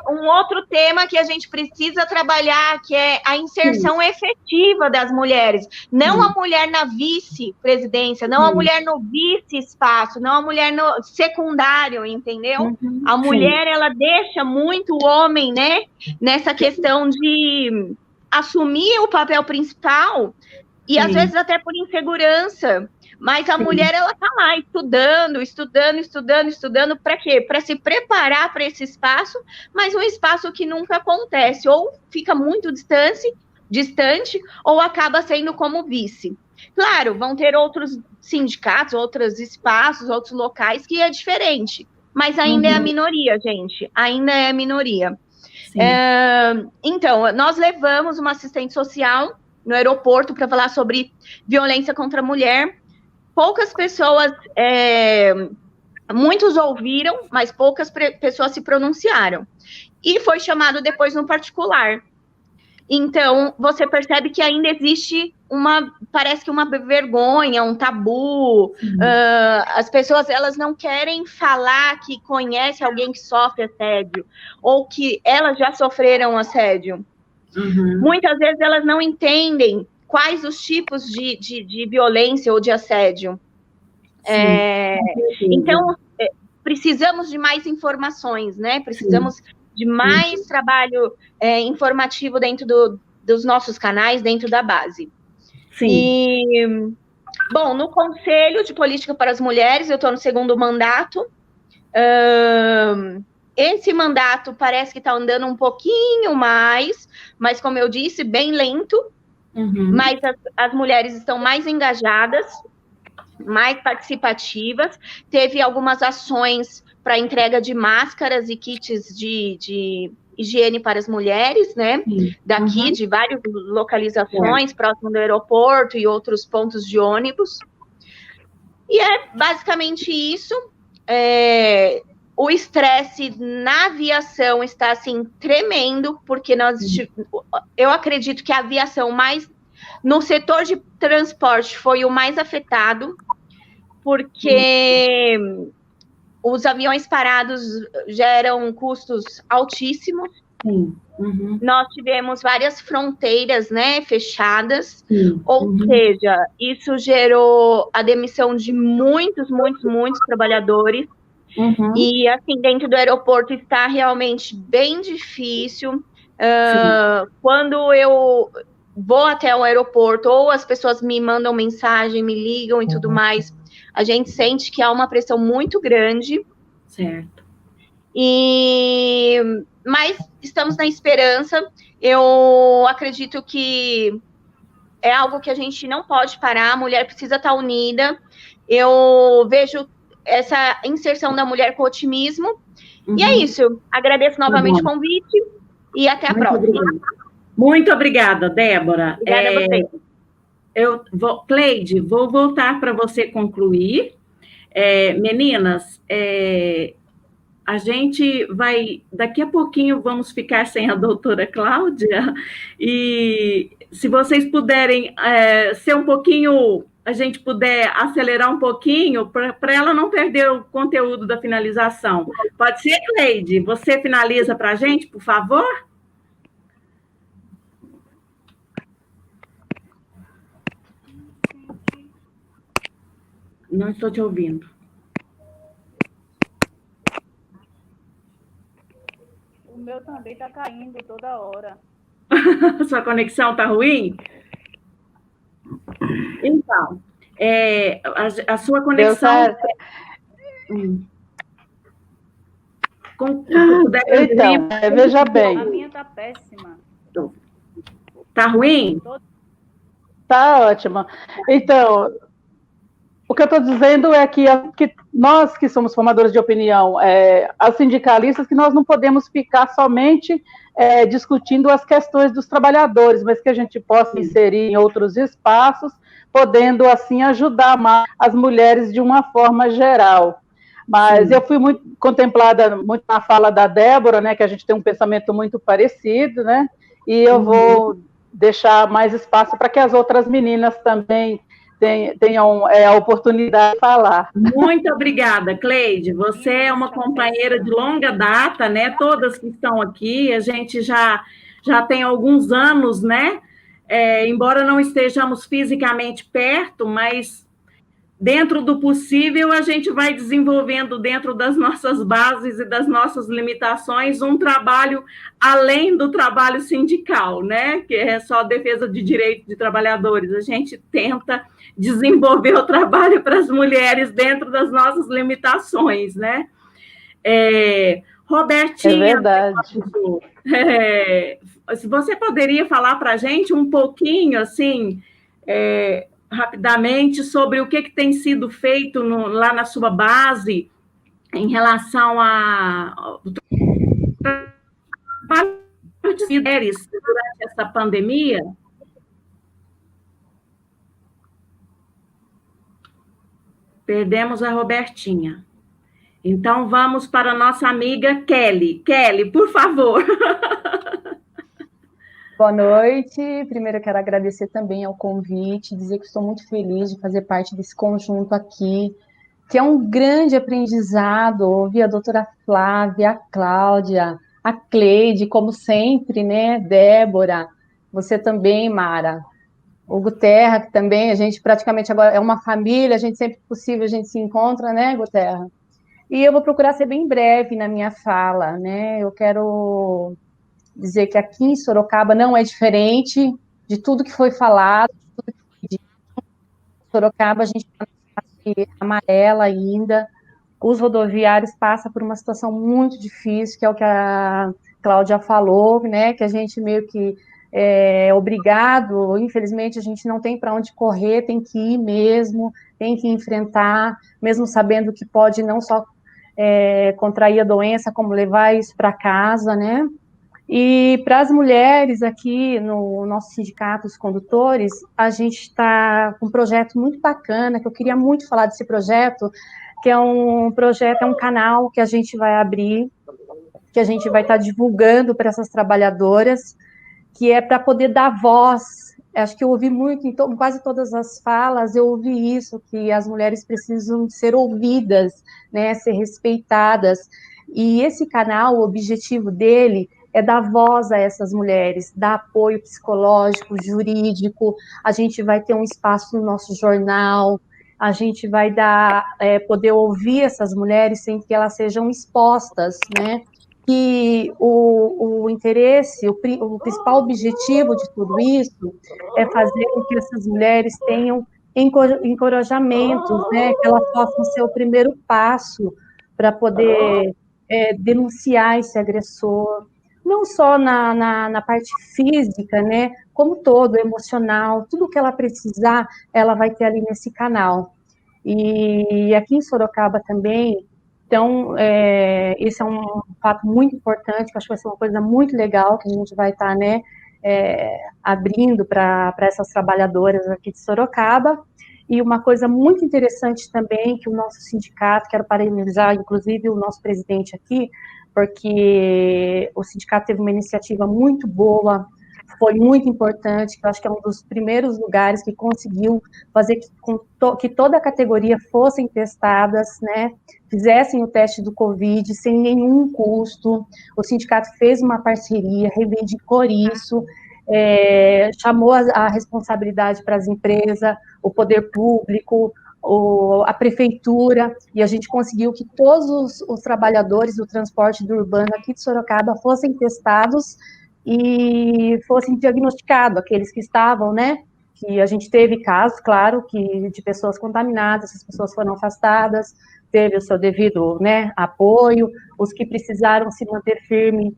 S6: Um outro tema que a gente precisa trabalhar, que é a inserção efetiva das mulheres. Não a mulher na vice-presidência, não a mulher no vice-espaço, não a mulher no secundário, entendeu? A mulher, ela deixa muito o homem, né, nessa questão de assumir o papel principal, e às vezes até por insegurança, mas a mulher, ela tá lá estudando, para quê? Para se preparar para esse espaço, mas um espaço que nunca acontece, ou fica muito distante, ou acaba sendo como vice. Claro, vão ter outros sindicatos, outros espaços, outros locais que é diferente, mas ainda é a minoria, gente, ainda é a minoria.
S1: Sim.
S6: Então, nós levamos uma assistente social no aeroporto para falar sobre violência contra a mulher. Poucas pessoas, muitos ouviram, mas poucas pessoas se pronunciaram. E foi chamado depois no particular. Então, você percebe que ainda existe parece que uma vergonha, um tabu. As pessoas, elas não querem falar que conhece alguém que sofre assédio, ou que elas já sofreram assédio. Muitas vezes elas não entendem quais os tipos de violência ou de assédio. Então, precisamos de mais informações, né? Precisamos de mais trabalho informativo dentro dos nossos canais, dentro da base.
S1: Sim.
S6: E, bom, no Conselho de Política para as Mulheres, eu estou no 2º mandato. Esse mandato parece que está andando um pouquinho mais, mas, como eu disse, bem lento. Mas as mulheres estão mais engajadas, mais participativas. Teve algumas ações para entrega de máscaras e kits de higiene para as mulheres, né? Daqui, de várias localizações, próximo do aeroporto e outros pontos de ônibus. E é basicamente isso. O estresse na aviação está, assim, tremendo, porque eu acredito que a aviação no setor de transporte foi o mais afetado, porque os aviões parados geram custos altíssimos. Nós tivemos várias fronteiras, né, fechadas, ou seja, isso gerou a demissão de muitos trabalhadores. E, assim, dentro do aeroporto está realmente bem difícil. Quando eu vou até o aeroporto, ou as pessoas me mandam mensagem, me ligam e tudo mais, a gente sente que há uma pressão muito grande.
S1: Certo.
S6: Mas estamos na esperança. Eu acredito que é algo que a gente não pode parar, a mulher precisa estar unida. Eu vejo essa inserção da mulher com otimismo. E é isso. Agradeço novamente o convite e até a próxima.
S1: Muito obrigada, Débora.
S6: Obrigada a você.
S1: Cleide, vou voltar para você concluir. Meninas, a gente vai... Daqui a pouquinho vamos ficar sem a doutora Cláudia. E se vocês puderem ser um pouquinho... A gente puder acelerar um pouquinho para ela não perder o conteúdo da finalização. Pode ser, Cleide? Você finaliza para a gente, por favor? Não estou te ouvindo.
S7: O meu também está caindo toda hora.
S1: Sua conexão está ruim? Então, a sua conexão...
S5: Então, veja bem.
S7: A minha está péssima.
S1: Está ruim?
S5: Está ótima. Então, o que eu estou dizendo é que nós que somos formadores de opinião, as sindicalistas, que nós não podemos ficar somente discutindo as questões dos trabalhadores, mas que a gente possa inserir em outros espaços, podendo, assim, ajudar mais as mulheres de uma forma geral. Mas eu fui muito contemplada muito na fala da Débora, né, que a gente tem um pensamento muito parecido, né, e eu vou deixar mais espaço para que as outras meninas também tenham a oportunidade de falar.
S1: Muito obrigada, Cleide. Você é uma companheira de longa data, né? Todas que estão aqui, a gente já tem alguns anos, né? Embora não estejamos fisicamente perto, mas dentro do possível a gente vai desenvolvendo dentro das nossas bases e das nossas limitações um trabalho além do trabalho sindical, né? Que é só a defesa de direitos de trabalhadores. A gente tenta desenvolver o trabalho para as mulheres dentro das nossas limitações, né? Robertinha,
S5: é verdade.
S1: Se você poderia falar para a gente um pouquinho, assim, rapidamente, sobre o que tem sido feito lá na sua base em relação a trabalho de mulheres durante essa pandemia. Perdemos a Robertinha. Então, vamos para a nossa amiga Kelly. Kelly, por favor.
S8: Boa noite. Primeiro, eu quero agradecer também ao convite, dizer que estou muito feliz de fazer parte desse conjunto aqui, que é um grande aprendizado. Ouvir a doutora Flávia, a Cláudia, a Cleide, como sempre, né? Débora, você também, Mara. O Guterra, que também a gente praticamente agora é uma família, a gente sempre que possível a gente se encontra, né, Guterra? E eu vou procurar ser bem breve na minha fala, né? Eu quero dizer que aqui em Sorocaba não é diferente de tudo que foi falado, de tudo que foi dito. Sorocaba, a gente está na fase amarela ainda, os rodoviários passam por uma situação muito difícil, que é o que a Cláudia falou, né, que a gente meio que é obrigado, infelizmente a gente não tem para onde correr, tem que ir mesmo, tem que enfrentar, mesmo sabendo que pode não só contrair a doença, como levar isso para casa, né? E para as mulheres aqui no nosso sindicato, os condutores, a gente está com um projeto muito bacana, que eu queria muito falar desse projeto, que é um projeto, é um canal que a gente vai abrir, que a gente vai estar divulgando para essas trabalhadoras, que é para poder dar voz. Acho que eu ouvi muito, em quase todas as falas, eu ouvi isso, que as mulheres precisam ser ouvidas, né, ser respeitadas. E esse canal, o objetivo dele é dar voz a essas mulheres, dar apoio psicológico, jurídico. A gente vai ter um espaço no nosso jornal, a gente vai poder ouvir essas mulheres sem que elas sejam expostas, né? E o interesse, o principal objetivo de tudo isso é fazer com que essas mulheres tenham encorajamentos, né? Que elas possam ser o primeiro passo para poder denunciar esse agressor, não só na parte física, né, como todo, emocional, tudo que ela precisar, ela vai ter ali nesse canal. E aqui em Sorocaba também, então, esse é um fato muito importante, que eu acho que vai ser uma coisa muito legal, que a gente vai estar, né, abrindo para essas trabalhadoras aqui de Sorocaba. E uma coisa muito interessante também, que o nosso sindicato, quero parabenizar, inclusive, o nosso presidente aqui, porque o sindicato teve uma iniciativa muito boa, foi muito importante, que eu acho que é um dos primeiros lugares que conseguiu fazer que toda a categoria fossem testadas, né, fizessem o teste do Covid sem nenhum custo. O sindicato fez uma parceria, reivindicou isso, chamou a responsabilidade para as empresas, o poder público, a prefeitura, e a gente conseguiu que todos os trabalhadores do transporte do urbano aqui de Sorocaba fossem testados e fossem diagnosticados, aqueles que estavam, né, que a gente teve casos, claro, que de pessoas contaminadas, as pessoas foram afastadas, teve o seu devido, né, apoio, os que precisaram se manter firme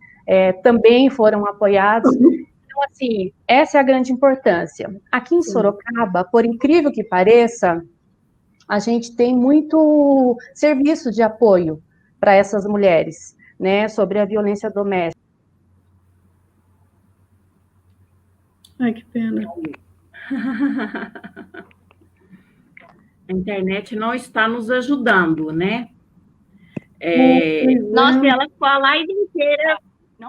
S8: também foram apoiados. Então, assim, essa é a grande importância. Aqui em Sorocaba, por incrível que pareça, a gente tem muito serviço de apoio para essas mulheres, né, sobre a violência doméstica.
S3: Ai, que pena.
S1: A internet não está nos ajudando, né?
S6: Nossa, ela ficou a live inteira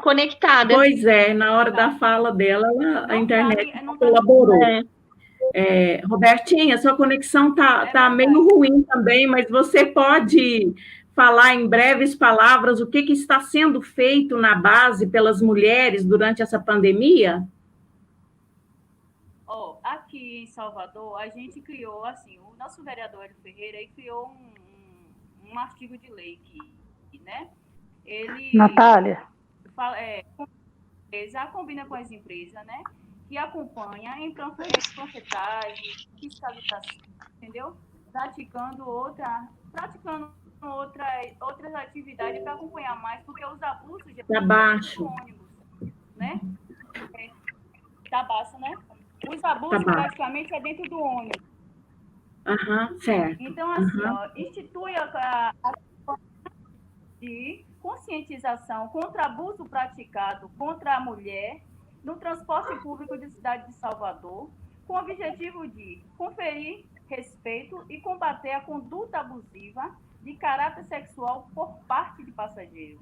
S6: conectada.
S1: Pois é, na hora da fala dela, a internet colaborou. Robertinha, sua conexão tá meio ruim também, mas você pode falar em breves palavras o que está sendo feito na base pelas mulheres durante essa pandemia?
S7: Aqui em Salvador, a gente criou, assim, o nosso vereador Ferreira criou um artigo de lei que, né? Ele...
S5: Natália?
S7: Já combina com as empresas, né? Que acompanha em panfletagem, fiscalização, entendeu? Praticando outras atividades para acompanhar mais, porque os abusos já
S1: tá baixo,
S7: ônibus, né? Tá baixo, né? Os abusos praticamente é dentro do ônibus.
S1: Certo.
S7: Então, assim, institui de conscientização contra abuso praticado contra a mulher no transporte público da cidade de Salvador, com o objetivo de conferir respeito e combater a conduta abusiva de caráter sexual por parte de passageiros.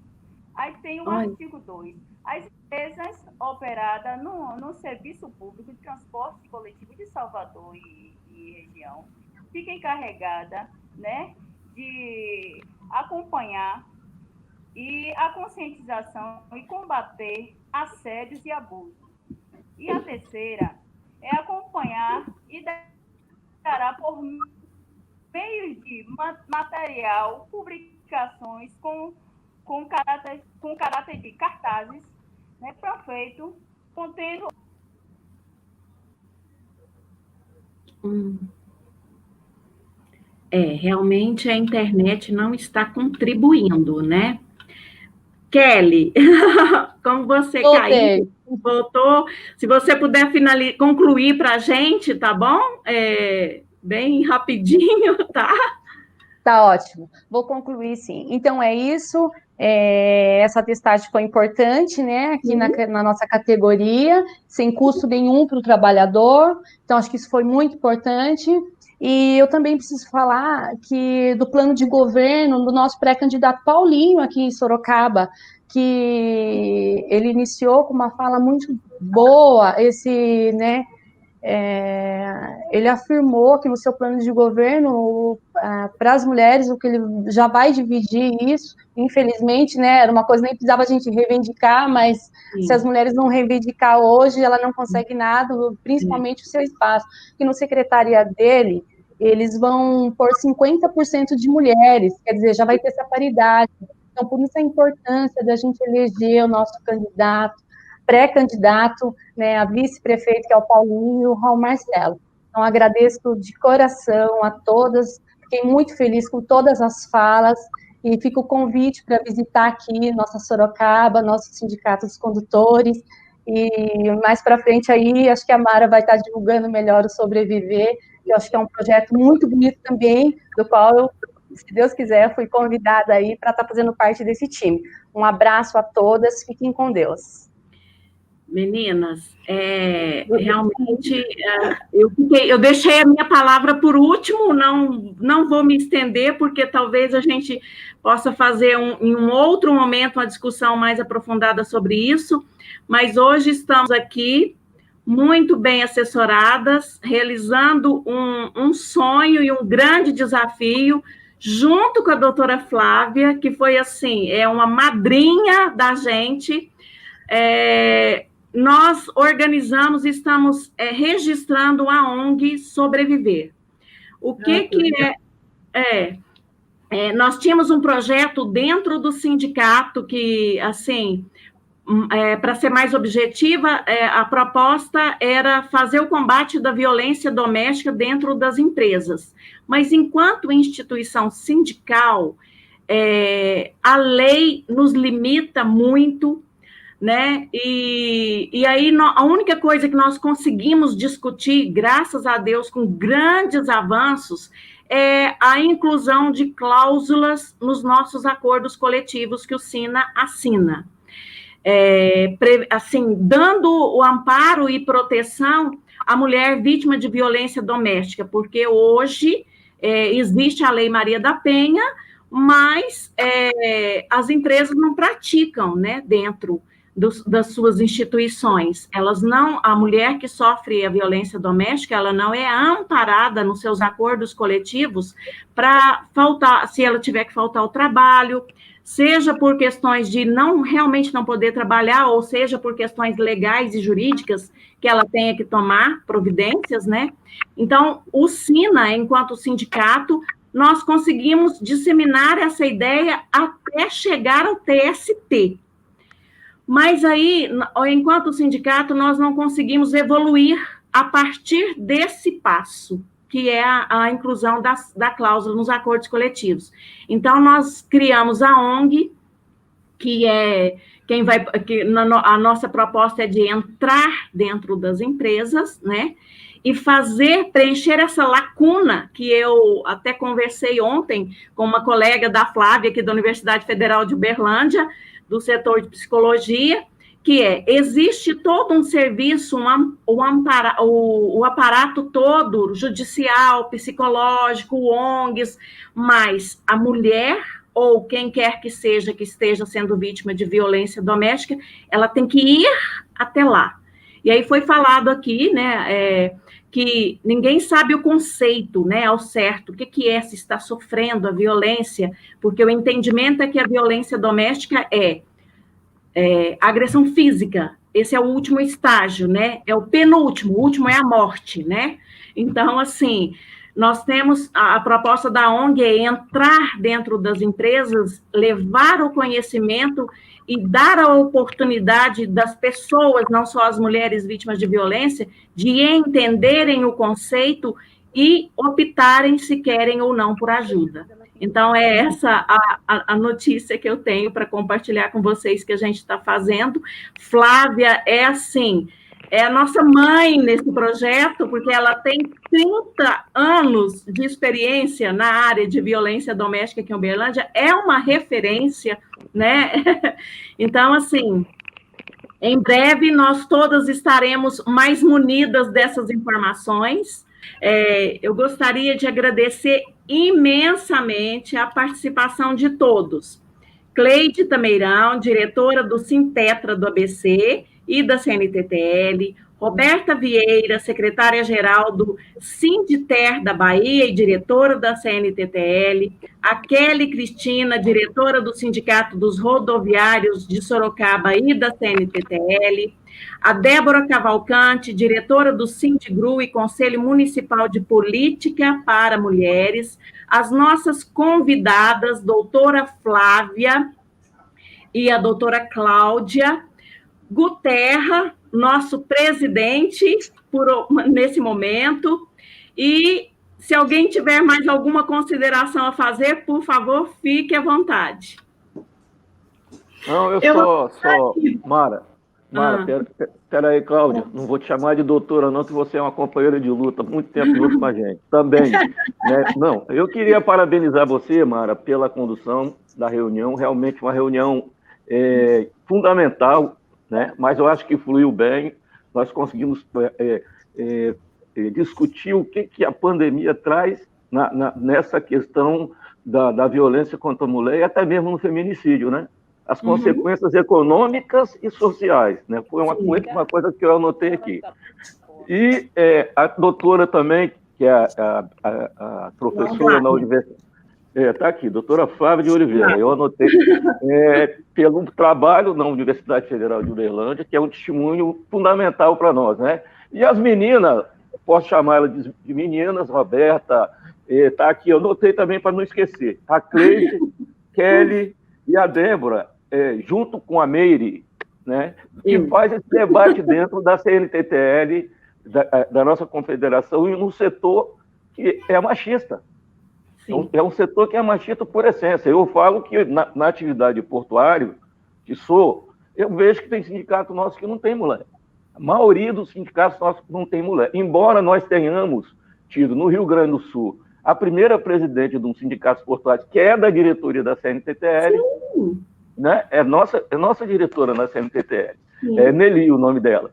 S7: Aí tem o artigo 2. As empresas operadas no serviço público de transporte coletivo de Salvador e região fiquem encarregadas, né, de acompanhar e a conscientização e combater assédios e abusos. E a terceira é acompanhar e dará por meio de material, publicações com caráter de cartazes, né, panfleto, contendo...
S1: Realmente a internet não está contribuindo, né? Kelly, como você caiu, voltou, se você puder concluir para a gente, tá bom? Bem rapidinho, tá?
S8: Tá ótimo. Vou concluir, sim. Então, é isso. Essa testagem foi importante, né? Aqui na nossa categoria, sem custo nenhum para o trabalhador. Então, acho que isso foi muito importante. E eu também preciso falar do plano de governo do nosso pré-candidato Paulinho, aqui em Sorocaba, que ele iniciou com uma fala muito boa, né? Ele afirmou que no seu plano de governo, para as mulheres, o que ele já vai dividir isso, infelizmente, né, era uma coisa que nem precisava a gente reivindicar, mas se as mulheres não reivindicar hoje, ela não consegue nada, principalmente o seu espaço. E no secretariado dele, eles vão pôr 50% de mulheres, quer dizer, já vai ter essa paridade. Então, por isso a importância da gente eleger o nosso candidato, pré-candidato, né, a vice-prefeito, que é o Paulinho, e o Raul Marcelo. Então, agradeço de coração a todas, fiquei muito feliz com todas as falas, e fica o convite para visitar aqui nossa Sorocaba, nosso Sindicato dos Condutores, e mais para frente aí, acho que a Mara vai estar divulgando melhor o Sobreviver, eu acho que é um projeto muito bonito também, do qual eu, se Deus quiser, fui convidada aí para estar fazendo parte desse time. Um abraço a todas, fiquem com Deus.
S1: Meninas, realmente, eu deixei a minha palavra por último, não vou me estender, porque talvez a gente possa fazer em um outro momento uma discussão mais aprofundada sobre isso, mas hoje estamos aqui, muito bem assessoradas, realizando um sonho e um grande desafio, junto com a doutora Flávia, que foi assim, uma madrinha da gente. Nós organizamos, estamos registrando a ONG Sobreviver. O que nós tínhamos um projeto dentro do sindicato que, assim, para ser mais objetiva, a proposta era fazer o combate da violência doméstica dentro das empresas. Mas, enquanto instituição sindical, a lei nos limita muito, né? E aí a única coisa que nós conseguimos discutir, graças a Deus, com grandes avanços, é a inclusão de cláusulas nos nossos acordos coletivos que o SINA assina. Assim, dando o amparo e proteção à mulher vítima de violência doméstica, porque hoje existe a Lei Maria da Penha, mas as empresas não praticam, né, dentro das suas instituições. A mulher que sofre a violência doméstica, ela não é amparada nos seus acordos coletivos para faltar, se ela tiver que faltar ao trabalho, seja por questões de realmente não poder trabalhar, ou seja por questões legais e jurídicas que ela tenha que tomar providências, né? Então, o SINA, enquanto sindicato, nós conseguimos disseminar essa ideia até chegar ao TST. Mas aí, enquanto sindicato, nós não conseguimos evoluir a partir desse passo, que é a inclusão da cláusula nos acordos coletivos. Então, nós criamos a ONG, a nossa proposta é de entrar dentro das empresas, né? e preencher essa lacuna, que eu até conversei ontem com uma colega da Flávia, aqui da Universidade Federal de Uberlândia, do setor de psicologia, que existe todo um serviço, o aparato todo, judicial, psicológico, ONGs, mas a mulher, ou quem quer que seja que esteja sendo vítima de violência doméstica, ela tem que ir até lá. E aí foi falado aqui, né, que ninguém sabe o conceito, né, ao certo, o que é se está sofrendo a violência, porque o entendimento é que a violência doméstica é agressão física, esse é o último estágio, né? É o penúltimo, o último é a morte, né? Então, assim, nós temos a proposta da ONG é entrar dentro das empresas, levar o conhecimento e dar a oportunidade das pessoas, não só as mulheres vítimas de violência, de entenderem o conceito e optarem se querem ou não por ajuda. Então, é essa a notícia que eu tenho para compartilhar com vocês que a gente está fazendo. Flávia é a nossa mãe nesse projeto, porque ela tem 30 anos de experiência na área de violência doméstica aqui em Uberlândia, é uma referência, né? Então, assim, em breve nós todas estaremos mais munidas dessas informações. Eu gostaria de agradecer imensamente a participação de todos. Cleide Tameirão, diretora do Sintetra do ABC e da CNTTL, Roberta Vieira, secretária-geral do Sinditer da Bahia e diretora da CNTTL, a Kelly Cristina, diretora do Sindicato dos Rodoviários de Sorocaba e da CNTTL, a Débora Cavalcante, diretora do Sindigru e Conselho Municipal de Política para Mulheres, as nossas convidadas, doutora Flávia e a doutora Cláudia, Guterra, nosso presidente nesse momento, e se alguém tiver mais alguma consideração a fazer, por favor, fique à vontade.
S2: Não, eu só Mara, peraí, Cláudia, não vou te chamar de doutora não, que você é uma companheira de luta, muito tempo junto com a gente, também. Né? Não, eu queria parabenizar você, Mara, pela condução da reunião, realmente uma reunião fundamental, né? Mas eu acho que fluiu bem, nós conseguimos discutir o que a pandemia traz nessa questão da violência contra a mulher e até mesmo no feminicídio, né? As consequências econômicas e sociais, né? Foi uma coisa que eu anotei aqui. E a doutora também, que é a professora na universidade, está aqui, doutora Flávia de Oliveira, eu anotei pelo trabalho na Universidade Federal de Uberlândia, que é um testemunho fundamental para nós, né? E as meninas, posso chamá-las de meninas, Roberta, está aqui, eu anotei também para não esquecer, a Cleide, Kelly e a Débora, junto com a Meire, né, que faz esse debate dentro da CNTTL, da nossa confederação, e num setor que é machista. É um setor que é machista por essência. Eu falo que na atividade portuária, eu vejo que tem sindicato nosso que não tem mulher. A maioria dos sindicatos nossos não tem mulher. Embora nós tenhamos tido no Rio Grande do Sul a primeira presidente de um sindicato portuário, que é da diretoria da CNTTL, né? É nossa diretora na CNTTL. É Nelly o nome dela.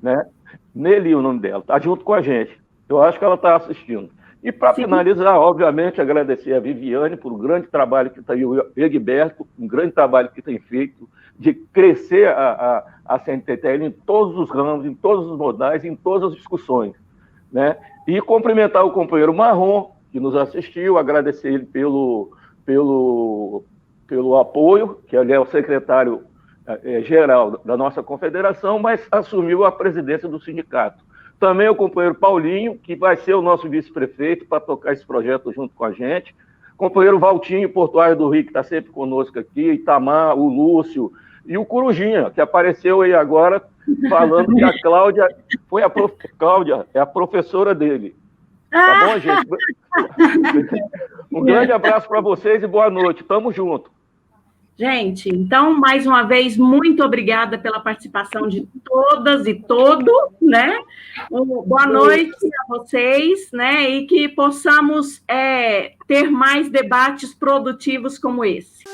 S2: Né? Nelly o nome dela. Está junto com a gente. Eu acho que ela está assistindo. E, para finalizar, obviamente, agradecer a Viviane por um grande trabalho que está aí, o Egberto, um grande trabalho que tem feito de crescer a CNTTL em todos os ramos, em todos os modais, em todas as discussões. Né? E cumprimentar o companheiro Marrom, que nos assistiu, agradecer ele pelo apoio, que ele é o secretário geral da nossa confederação, mas assumiu a presidência do sindicato. Também o companheiro Paulinho, que vai ser o nosso vice-prefeito para tocar esse projeto junto com a gente. Companheiro Valtinho, portuário do Rio, que está sempre conosco aqui, Itamar, o Lúcio, e o Corujinha, que apareceu aí agora, falando que a Cláudia Cláudia é a professora dele. Tá bom, gente? Um grande abraço para vocês e boa noite. Tamo junto.
S1: Gente, então, mais uma vez, muito obrigada pela participação de todas e todos, né? Boa noite a vocês, né? E que possamos ter mais debates produtivos como esse.